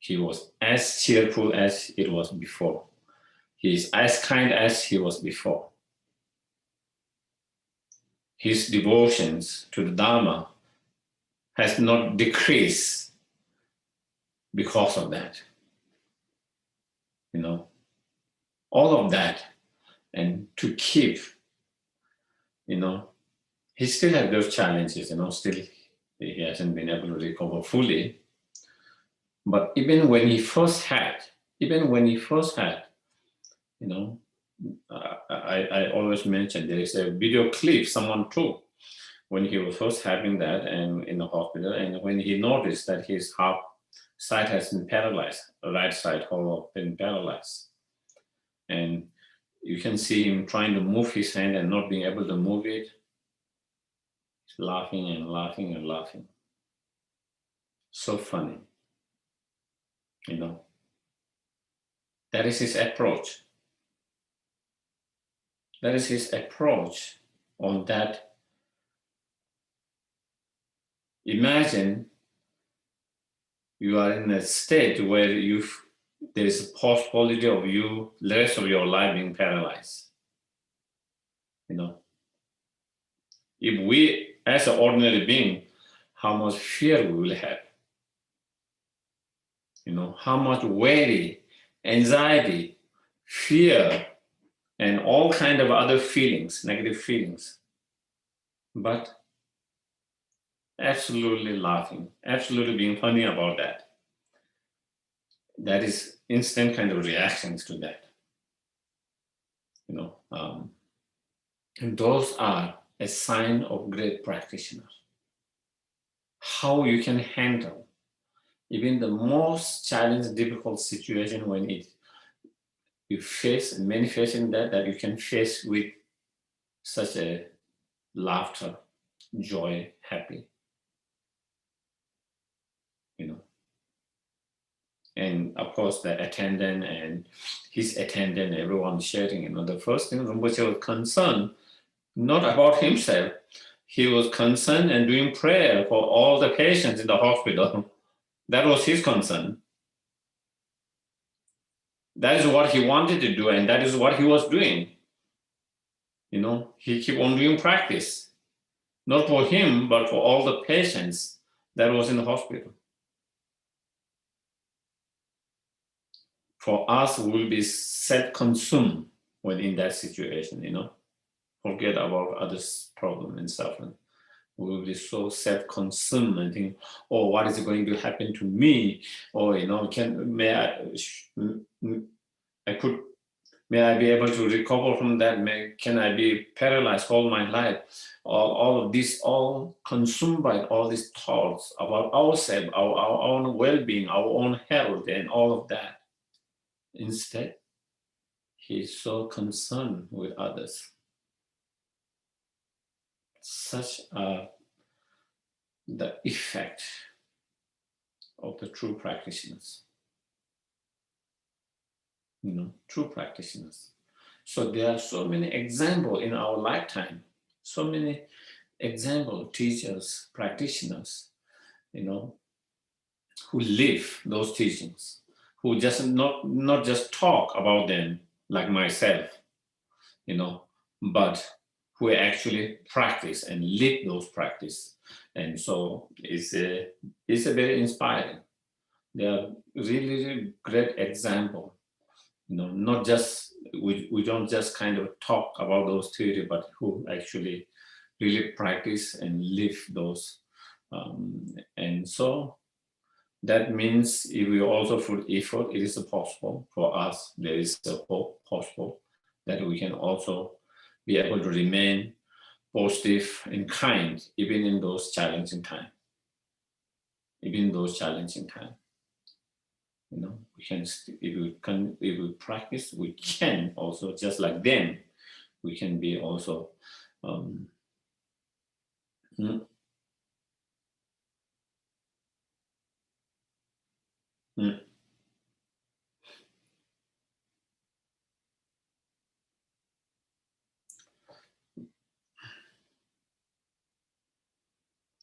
he was as cheerful as it was before. He is as kind as he was before. His devotions to the Dharma has not decreased because of that. All of that, and to keep, he still has those challenges, still he hasn't been able to recover fully. But even when he first had, I always mention there is a video clip someone took when he was first having that and in the hospital, and when he noticed that his half side has been paralyzed, the right side whole been paralyzed. And you can see him trying to move his hand and not being able to move it. He's laughing and laughing and laughing. So funny. That is his approach. That is his approach on that. Imagine you are in a state where there is a possibility of you the rest of your life being paralyzed. If we, as an ordinary being, how much fear we will have. How much worry, anxiety, fear, and all kind of other feelings, negative feelings. But absolutely laughing, absolutely being funny about that. That is instant kind of reactions to that. And those are a sign of great practitioners. How you can handle even the most challenging, difficult situation when you face manifesting that you can face with such a laughter, joy, happy. And of course, the attendant and his attendant, everyone sharing, the first thing Rinpoche was concerned, not about himself. He was concerned and doing prayer for all the patients in the hospital. That was his concern. That is what he wanted to do, and that is what he was doing. He kept on doing practice, not for him, but for all the patients that was in the hospital. For us, we will be self-consumed when in that situation, forget about others' problem and suffering. We will be so self-consumed and think, oh, what is going to happen to me? Or, may I be able to recover from that? Can I be paralyzed all my life? All of this, all consumed by all these thoughts about ourselves, our own well-being, our own health, and all of that. Instead, he's so concerned with others. Such the effect of the true practitioners. True practitioners. So there are so many examples in our lifetime, so many example teachers, practitioners, who live those teachings, who just not just talk about them like myself, but who actually practice and live those practice. And so it's a very inspiring. They are really, really great example. Not just we don't just kind of talk about those theory, but who actually really practice and live those. And so that means if we also put effort, it is possible for us. There is a hope possible that we can also be able to remain positive and kind, even in those challenging times. Even those challenging times. We can, if we practice, we can also, just like them, we can be also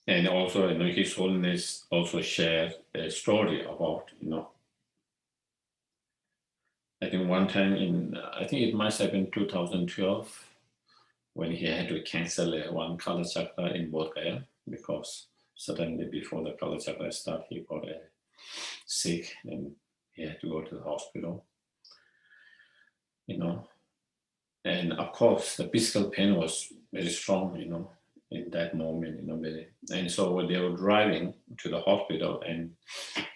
And also, His Holiness also shared a story about, I think one time I think it must have been 2012, when he had to cancel one Kala Chakra in Bodh Gaya, because suddenly before the Kala Chakra started, he got sick and he had to go to the hospital. And of course, the physical pain was very strong, in that moment, and so when they were driving to the hospital, and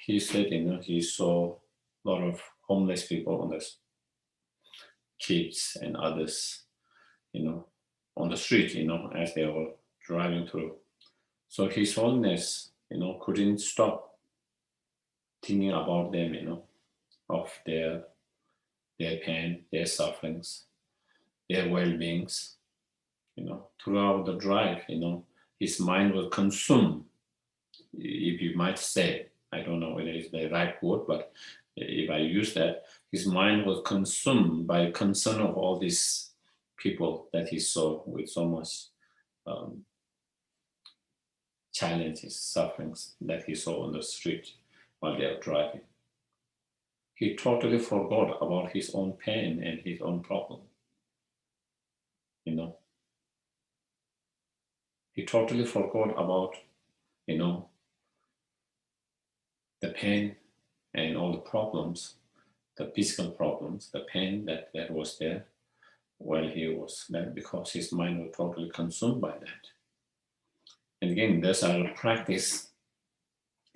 he said, he saw a lot of homeless people on the kids and others, on the street, as they were driving through. So His Holiness, couldn't stop thinking about them, of their pain, their sufferings, their well-beings. Throughout the drive, his mind was consumed, if you might say. I don't know whether it's the right word, but if I use that, his mind was consumed by concern of all these people that he saw with so much challenges, sufferings that he saw on the street while they were driving. He totally forgot about his own pain and his own problem. He totally forgot about, the pain and all the problems, the physical problems, the pain that was there while he was there, because his mind was totally consumed by that. And again, that's our practice,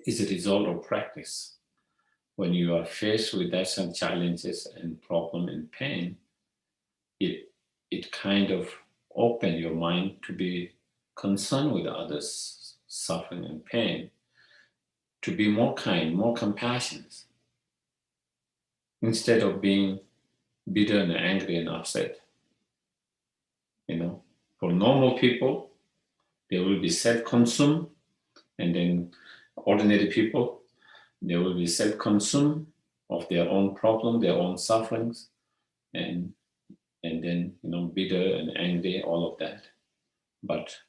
is a result of practice. When you are faced with that some challenges and problem and pain, it kind of open your mind to be concerned with others' suffering and pain, to be more kind, more compassionate, instead of being bitter and angry and upset. For normal people, they will be self-consumed, and then ordinary people, they will be self-consumed, of their own problem, their own sufferings, and then bitter and angry, all of that. But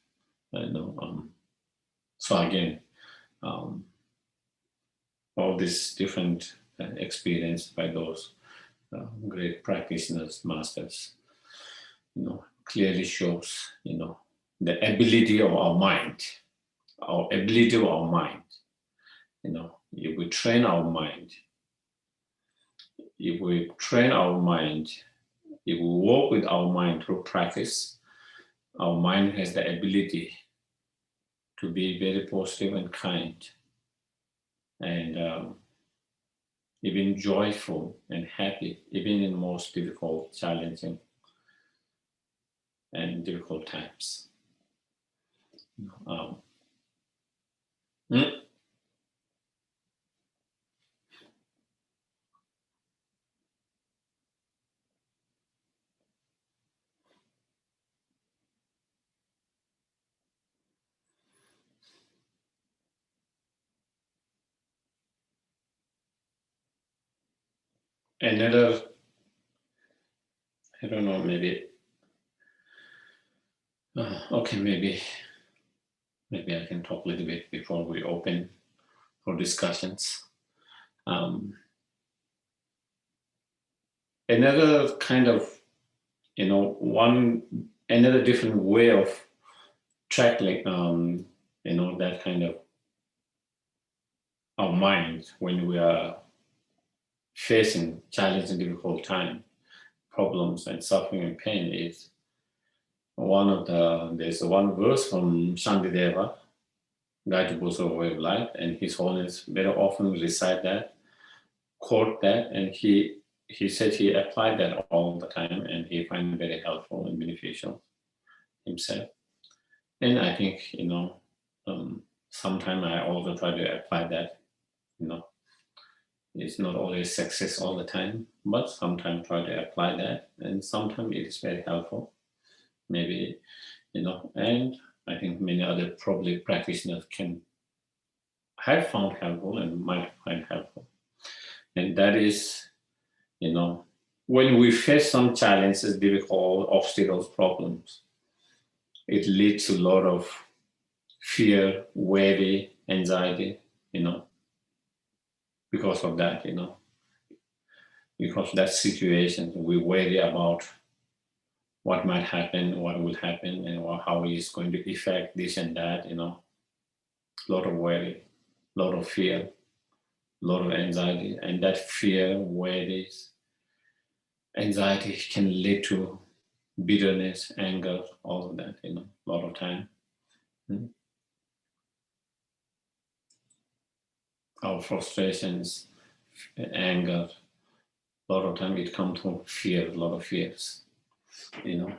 so again, all this different experience by those great practitioners, masters, clearly shows, the ability of our mind, if we train our mind, if we work with our mind through practice, our mind has the ability to be very positive and kind, and even joyful and happy, even in most difficult, challenging, and difficult times. Another, I don't know, maybe, okay, maybe I can talk a little bit before we open for discussions. Another kind of, another different way of tackling, that kind of our mind when we are facing challenging, difficult time, problems and suffering and pain is there's one verse from Shantideva, Guide to Boso Way of Life, and His Holiness very often recite that, quote that, and he said he applied that all the time and he find it very helpful and beneficial himself. And I think, sometimes I also try to apply that, it's not always success all the time, but sometimes try to apply that, and sometimes it is very helpful. Maybe, and I think many other probably practitioners can have found helpful and might find helpful. And that is, when we face some challenges, difficult obstacles, problems, it leads to a lot of fear, worry, anxiety, because of that, because that situation, we worry about what might happen, what will happen, and how it's going to affect this and that, a lot of worry, a lot of fear, a lot of anxiety, and that fear, worries, anxiety can lead to bitterness, anger, all of that, a lot of time. Our frustrations, anger, a lot of time it comes from fear, a lot of fears, and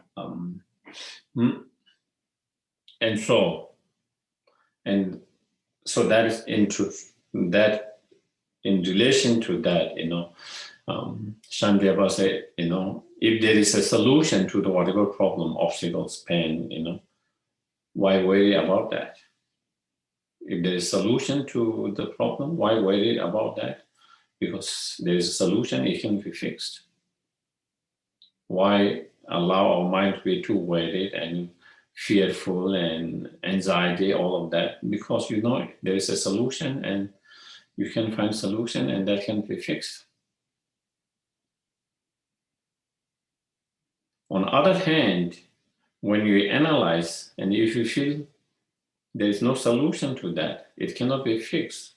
so that is into that, in relation to that, Shantideva said, if there is a solution to the whatever problem, obstacles, pain, why worry about that? If there is a solution to the problem, why worry about that? Because there is a solution, it can be fixed. Why allow our mind to be too worried and fearful and anxiety, all of that? Because there is a solution and you can find a solution and that can be fixed. On the other hand, when you analyze and if you feel there is no solution to that, it cannot be fixed,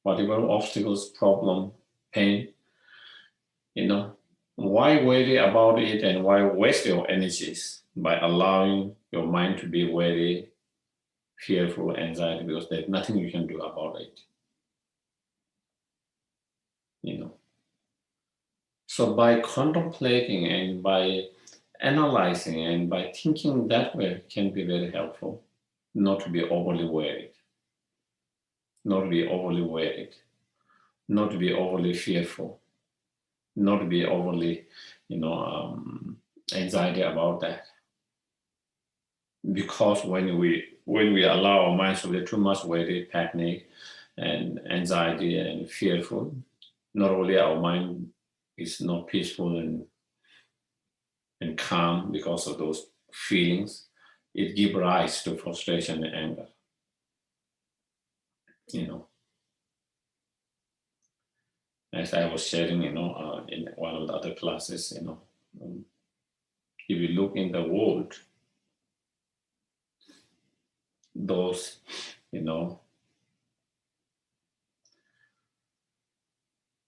whatever obstacles, problem, pain, why worry about it and why waste your energies by allowing your mind to be very fearful, anxiety, because there's nothing you can do about it. So by contemplating and by analyzing and by thinking that way can be very helpful, not to be overly worried, not to be overly fearful, not to be overly, anxiety about that. Because when we allow our minds to be too much worried, panic, and anxiety and fearful, not only our mind is not peaceful and calm because of those feelings, it gives rise to frustration and anger. As I was sharing, in one of the other classes, if you look in the world, those,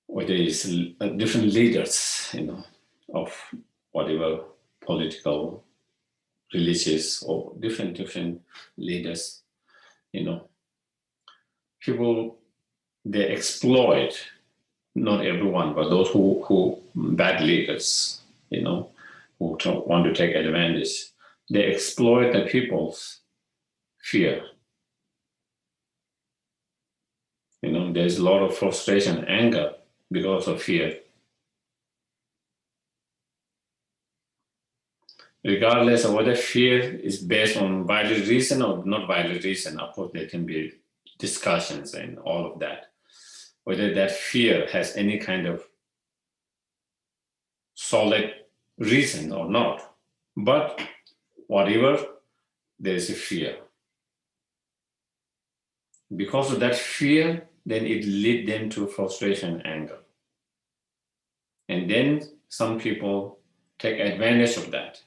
whether it's different leaders, of whatever political, religious, or different leaders, people, they exploit, not everyone, but those who bad leaders, who want to take advantage, they exploit the people's fear. There's a lot of frustration and anger because of fear. Regardless of whether fear is based on valid reason or not valid reason, of course, there can be discussions and all of that. Whether that fear has any kind of solid reason or not. But whatever, there's a fear. Because of that fear, then it leads them to frustration and anger. And then some people take advantage of that,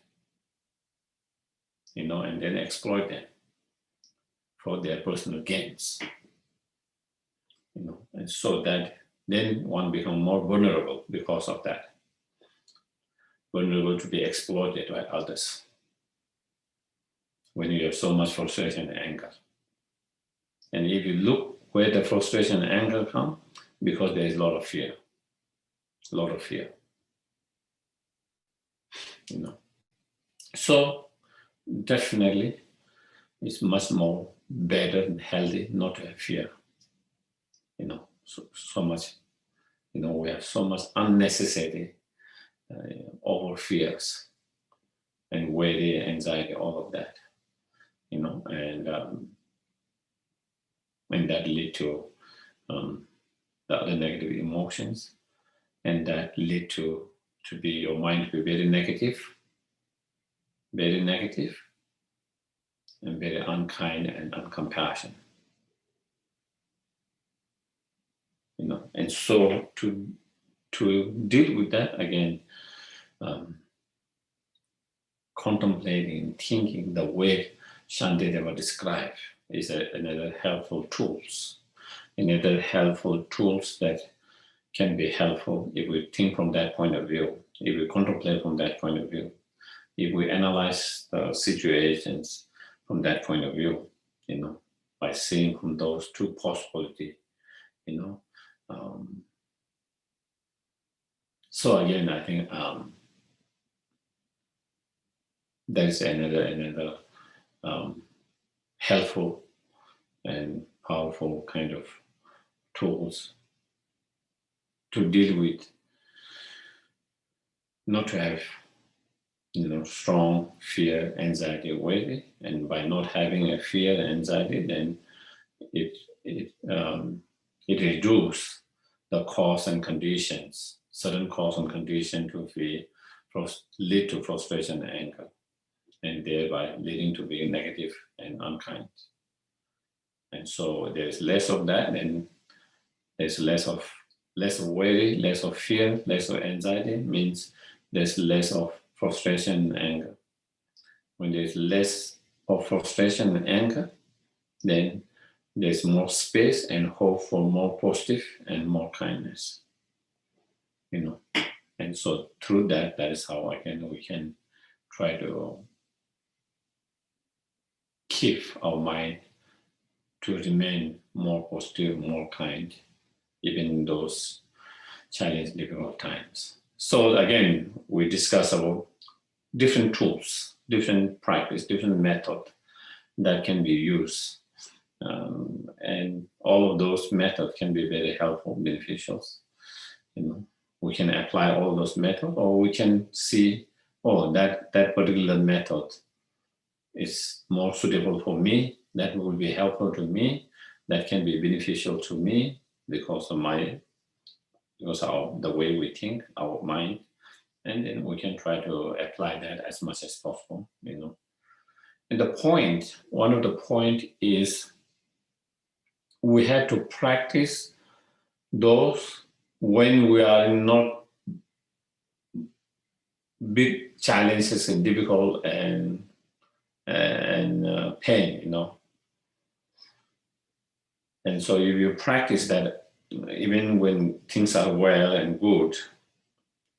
and then exploit them for their personal gains. And so that then one becomes more vulnerable because of that. Vulnerable to be exploited by others when you have so much frustration and anger. And if you look where the frustration and anger come, because there is a lot of fear. So definitely it's much more better and healthy not to have fear. So much, we have so much unnecessary over fears and worry, anxiety, all of that, and that lead to the other negative emotions, and that lead to be your mind to be very negative, and very unkind and uncompassionate. And so to deal with that again, contemplating, thinking the way Shantideva described is another helpful tools. Another helpful tools that can be helpful if we think from that point of view, if we contemplate from that point of view, if we analyze the situations from that point of view, by seeing from those two possibilities, so again, I think that is another helpful and powerful kind of tools to deal with, not to have strong fear, anxiety, worry, and by not having a fear and anxiety, then it reduces the cause and conditions, certain cause and condition to lead to frustration and anger, and thereby leading to being negative and unkind. And so there's less of that, and there's less of worry, less of fear, less of anxiety, means there's less of frustration and anger. When there's less of frustration and anger, then there's more space and hope for more positive and more kindness. And so through that is how we can try to keep our mind to remain more positive, more kind, even in those challenging, difficult times. So again, we discuss about different tools, different practice, different method that can be used. And all of those methods can be very helpful, beneficial. We can apply all those methods, or we can see, that particular method is more suitable for me, that will be helpful to me, that can be beneficial to me because of my because of the way we think, our mind, and then we can try to apply that as much as possible, And the point, one of the point is we had to practice those when we are not big challenges and difficult and pain, And so if you practice that, even when things are well and good,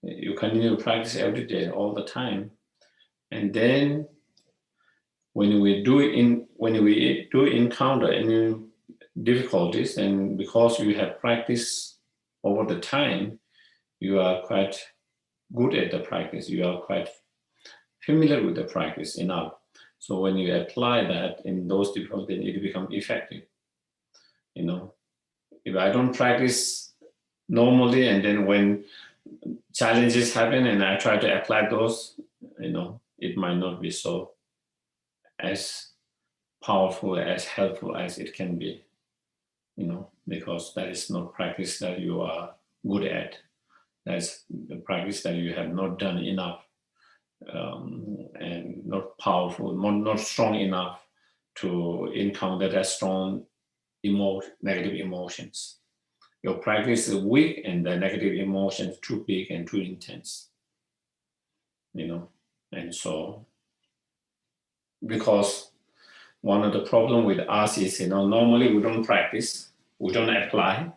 you continue to practice every day, all the time. And then when we do encounter any difficulties, and because you have practiced over the time, you are quite good at the practice. You are quite familiar with the practice enough. So when you apply that in those difficulties, it becomes effective. If I don't practice normally, and then when challenges happen and I try to apply those, it might not be so as powerful, as helpful as it can be, because that is not practice that you are good at. That's the practice that you have not done enough, and not powerful, not strong enough to encounter that strong negative emotions. Your practice is weak and the negative emotions too big and too intense, And so, because one of the problem with us is, normally we don't practice, we don't apply.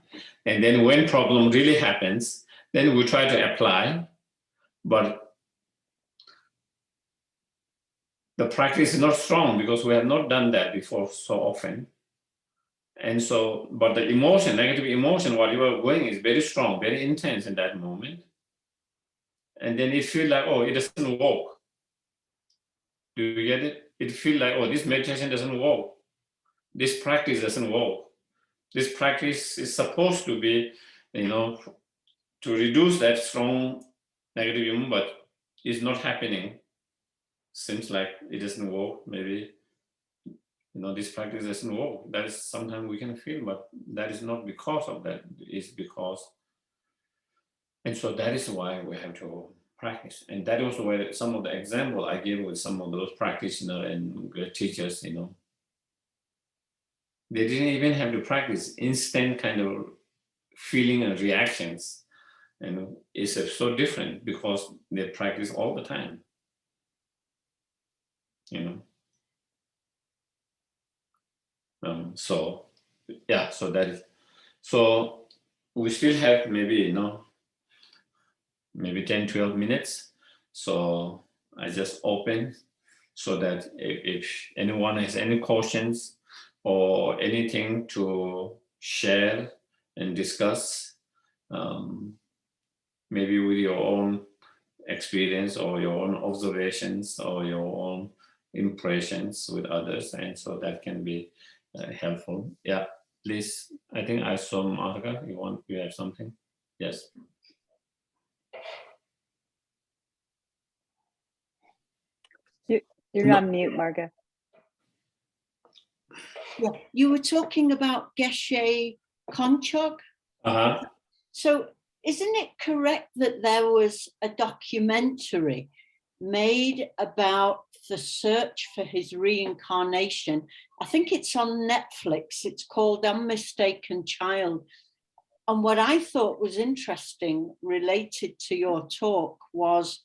And then when problem really happens, then we try to apply, but the practice is not strong because we have not done that before so often. And so, but the emotion, negative emotion, what you are going is very strong, very intense in that moment. And then it feels like, oh, it doesn't work. Do you get it? It feels like, oh, this meditation doesn't work. This practice doesn't work. This practice is supposed to be, to reduce that strong negative emotion, but it's not happening. Seems like it doesn't work. Maybe, this practice doesn't work. That is sometimes we can feel, but that is not because of that. It's because, and so that is why we have to practice. And that was where some of the example I gave with some of those practitioners and great teachers, they didn't even have to practice instant kind of feeling and reactions. And it's so different because they practice all the time, so yeah, so that is, so we still have maybe, maybe 10, 12 minutes. So I just open so that if anyone has any questions or anything to share and discuss, maybe with your own experience or your own observations or your own impressions with others, and so that can be helpful. Yeah, please. I think I saw Marga. You have something? Yes. You're on mute, Marga. Yeah, you were talking about Geshe Konchog. So isn't it correct that there was a documentary made about the search for his reincarnation? I think it's on Netflix. It's called Unmistaken Child. And what I thought was interesting related to your talk was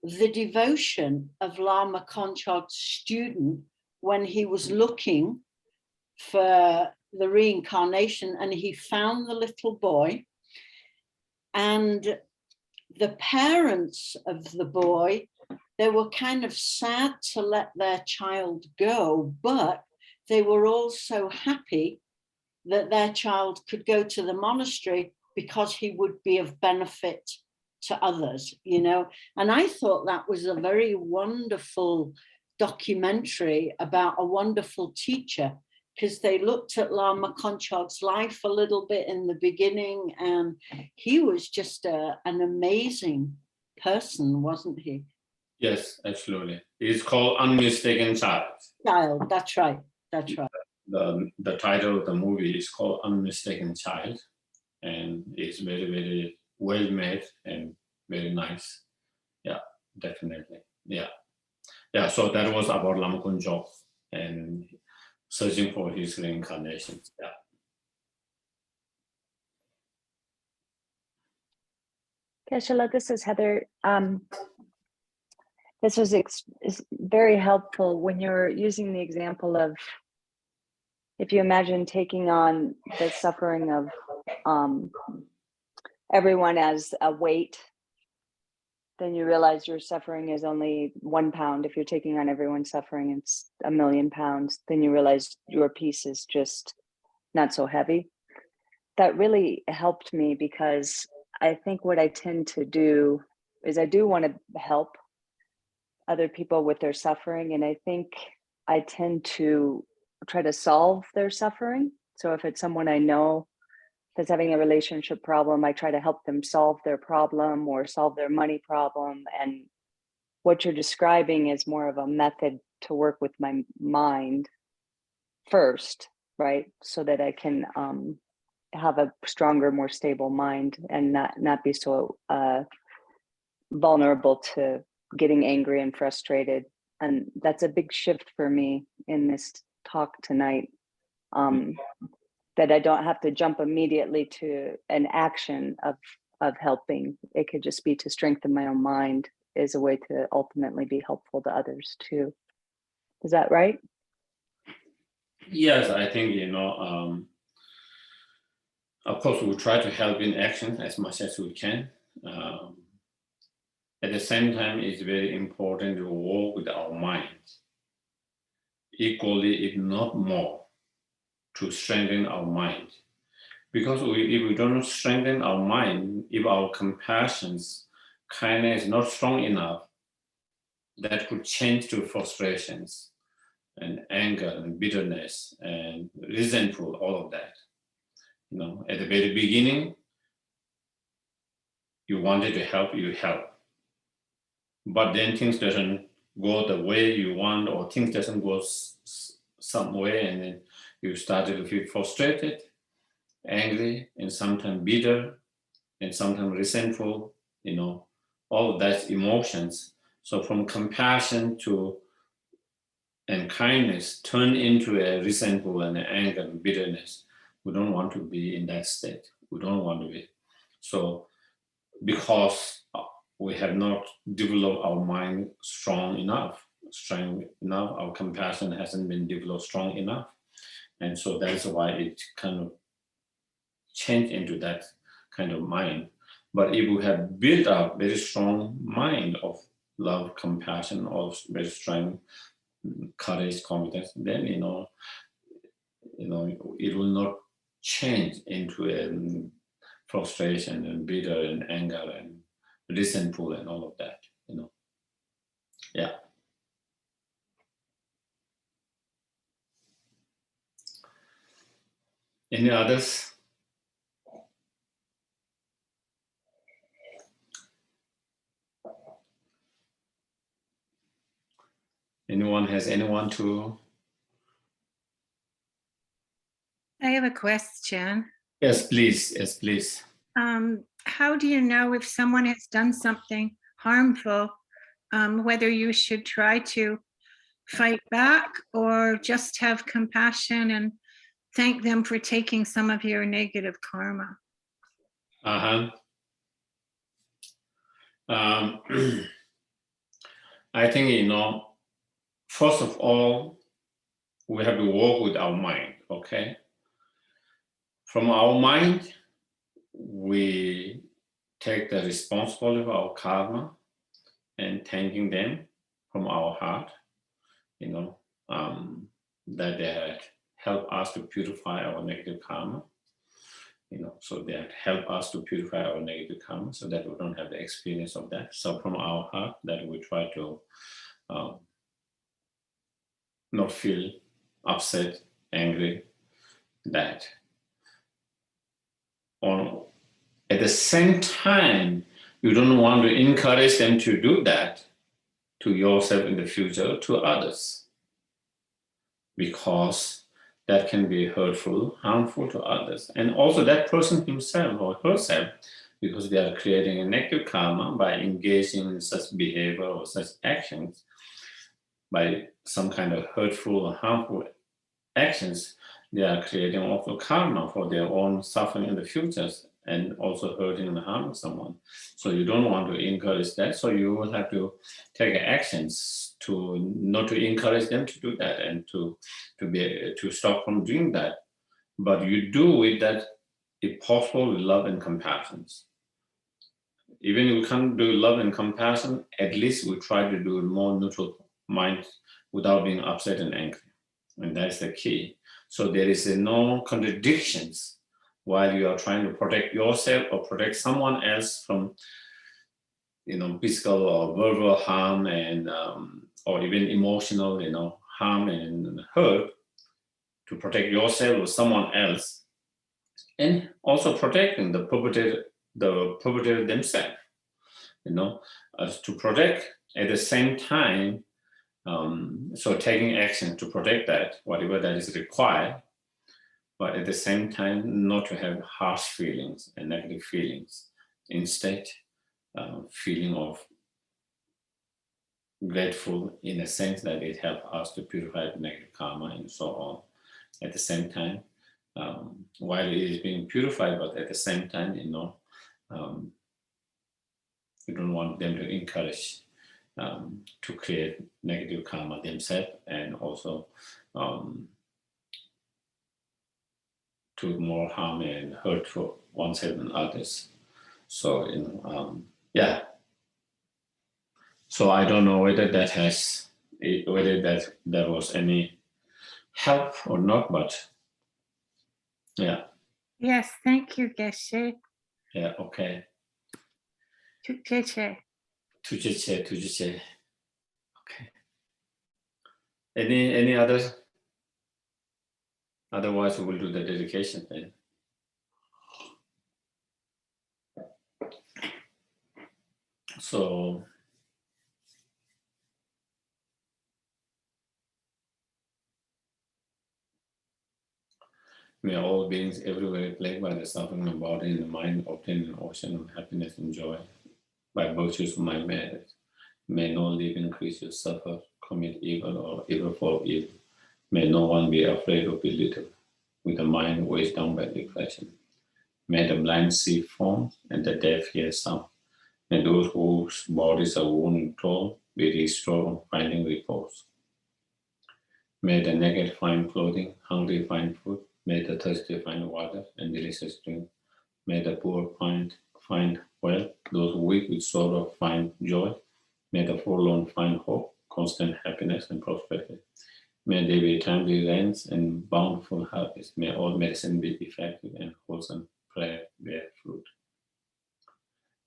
the devotion of Lama Konchog's student when he was looking for the reincarnation, and he found the little boy, and the parents of the boy, they were kind of sad to let their child go, but they were also happy that their child could go to the monastery because he would be of benefit to others, And I thought that was a very wonderful documentary about a wonderful teacher, because they looked at Lama Konchog's life a little bit in the beginning, and he was just an amazing person, wasn't he? Yes, absolutely. It's called Unmistaken Child. Child, that's right. That's right. The title of the movie is called Unmistaken Child. and it's very, very well made and very nice. Yeah, definitely. Yeah. Yeah, so that was about Lama Kunjok and searching for his reincarnation. Yeah. Geshe, this is Heather. This was is very helpful when you're using the example of, if you imagine taking on the suffering of everyone as a weight, then you realize your suffering is only 1 pound. If you're taking on everyone's suffering, it's 1,000,000 pounds. Then you realize your piece is just not so heavy. That really helped me, because I think what I tend to do is I do want to help other people with their suffering. And I think I tend to try to solve their suffering. So if it's someone I know that's having a relationship problem, I try to help them solve their problem or solve their money problem. And what you're describing is more of a method to work with my mind first, right? So that I can have a stronger, more stable mind and not be so vulnerable to getting angry and frustrated. And that's a big shift for me in this talk tonight, that I don't have to jump immediately to an action of helping. It could just be to strengthen my own mind is a way to ultimately be helpful to others too. Is that right? Yes, I think, of course, we'll try to help in action as much as we can. At the same time, it's very important to work with our minds equally, if not more, to strengthen our mind. Because if we don't strengthen our mind, if our compassion's kindness is not strong enough, that could change to frustrations and anger and bitterness and resentful, all of that. At the very beginning, you wanted to help, you help. But then things doesn't go the way you want, or things doesn't go some way, and then you started to feel frustrated, angry, and sometimes bitter, and sometimes resentful, all of that emotions. So from compassion and kindness turn into a resentful and anger and bitterness. We don't want to be in that state. We don't want to be. So because we have not developed our mind strong enough, our compassion hasn't been developed strong enough. And so that's why it kind of changed into that kind of mind. But if we have built up very strong mind of love, compassion, or very strong courage, confidence, then it will not change into a frustration and bitter and anger and resentful and all of that. Yeah. Any others? Anyone to? I have a question. Yes, please. Yes, please. How do you know if someone has done something harmful, whether you should try to fight back or just have compassion and thank them for taking some of your negative karma? I think, first of all, we have to work with our mind, okay? From our mind, we take the responsibility of our karma and thanking them from our heart, that they had helped us to purify our negative karma, so they had helped us to purify our negative karma so that we don't have the experience of that. So from our heart, that we try to not feel upset, angry, that. At the same time, you don't want to encourage them to do that to yourself in the future, to others, because that can be hurtful, harmful to others. And also that person himself or herself, because they are creating a negative karma by engaging in such behavior or such actions, by some kind of hurtful or harmful actions, they are creating also karma for their own suffering in the future and also hurting and harming someone. So you don't want to encourage that. So you will have to take actions to not to encourage them to do that and to stop from doing that. But you do with that, if possible, with love and compassion. Even if we can't do love and compassion, at least we try to do more neutral mind without being upset and angry. And that's the key. So there is no contradictions while you are trying to protect yourself or protect someone else from, physical or verbal harm and or even emotional, harm and hurt, to protect yourself or someone else, and also protecting the perpetrator themselves. To protect at the same time. So taking action to protect that, whatever that is required, but at the same time, not to have harsh feelings and negative feelings. Instead, feeling of grateful in a sense that it helps us to purify negative karma and so on. At the same time, while it is being purified, but at the same time, you don't want them to encourage to create negative karma themselves and also to more harm and hurt for oneself and others. So, yeah. So I don't know whether that there was any help or not, but yeah. Yes, thank you, Geshe. Yeah, okay. Geshe. Tujiche. Okay. Any others? Otherwise, we will do the dedication then. So, may all beings everywhere plagued by the suffering of body and the mind obtain an ocean of happiness and joy by virtues of my merit. May no living creature suffer, commit evil, or ever fall ill. May no one be afraid or belittled, with a mind weighed down by depression. May the blind see forms and the deaf hear sound. May those whose bodies are worn and torn be restored, finding repose. May the naked find clothing, hungry find food. May the thirsty find water and delicious drink. May the poor find wealth. Those weak with sorrow find joy. May the forlorn find hope, constant happiness, and prosperity. May there be timely rains and bountiful harvest. May all medicine be effective and wholesome prayer bear fruit.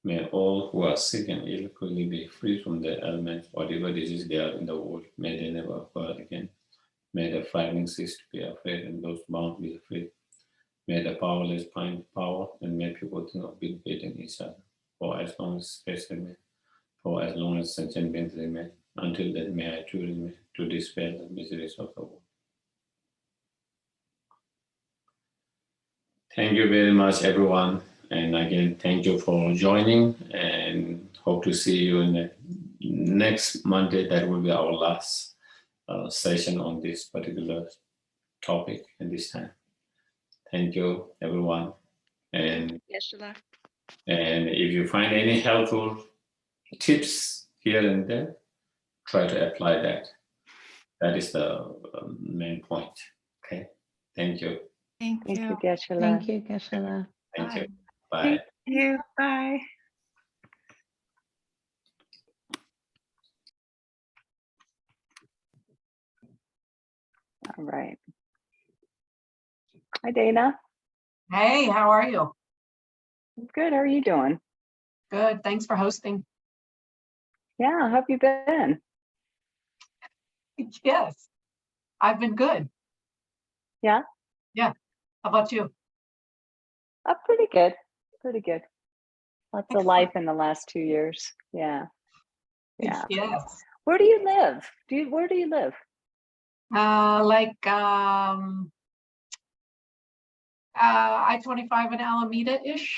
May all who are sick and ill quickly be free from their ailments, whatever disease they are in the world. May they never occur again. May the frightening cease to be afraid and those bound be free. May the powerless find power and may people think of benefiting each other for as long as space remains. For as long as sentient beings remain, until then may I too remain to dispel the miseries of the world. Thank you very much, everyone. And again, thank you for joining and hope to see you in the next Monday. That will be our last session on this particular topic at this time. Thank you, everyone. And if you find any helpful tips here and there, try to apply that. That is the main point. Okay. Thank you. Thank you. Thank you, Geshe. Thank you, Geshe. Thank you. Bye. Thank you. Bye. All right. Hi, Dana. Hey, how are you? Good. How are you doing? Good. Thanks for hosting. Yeah. How have you been? Yes, I've been good. Yeah. Yeah. How about you? Pretty good. Pretty good. Lots of Excellent. life in the last 2 years. Yeah. Yeah. Yes. Where do you live? Where do you live? Like I-25 in Alameda-ish.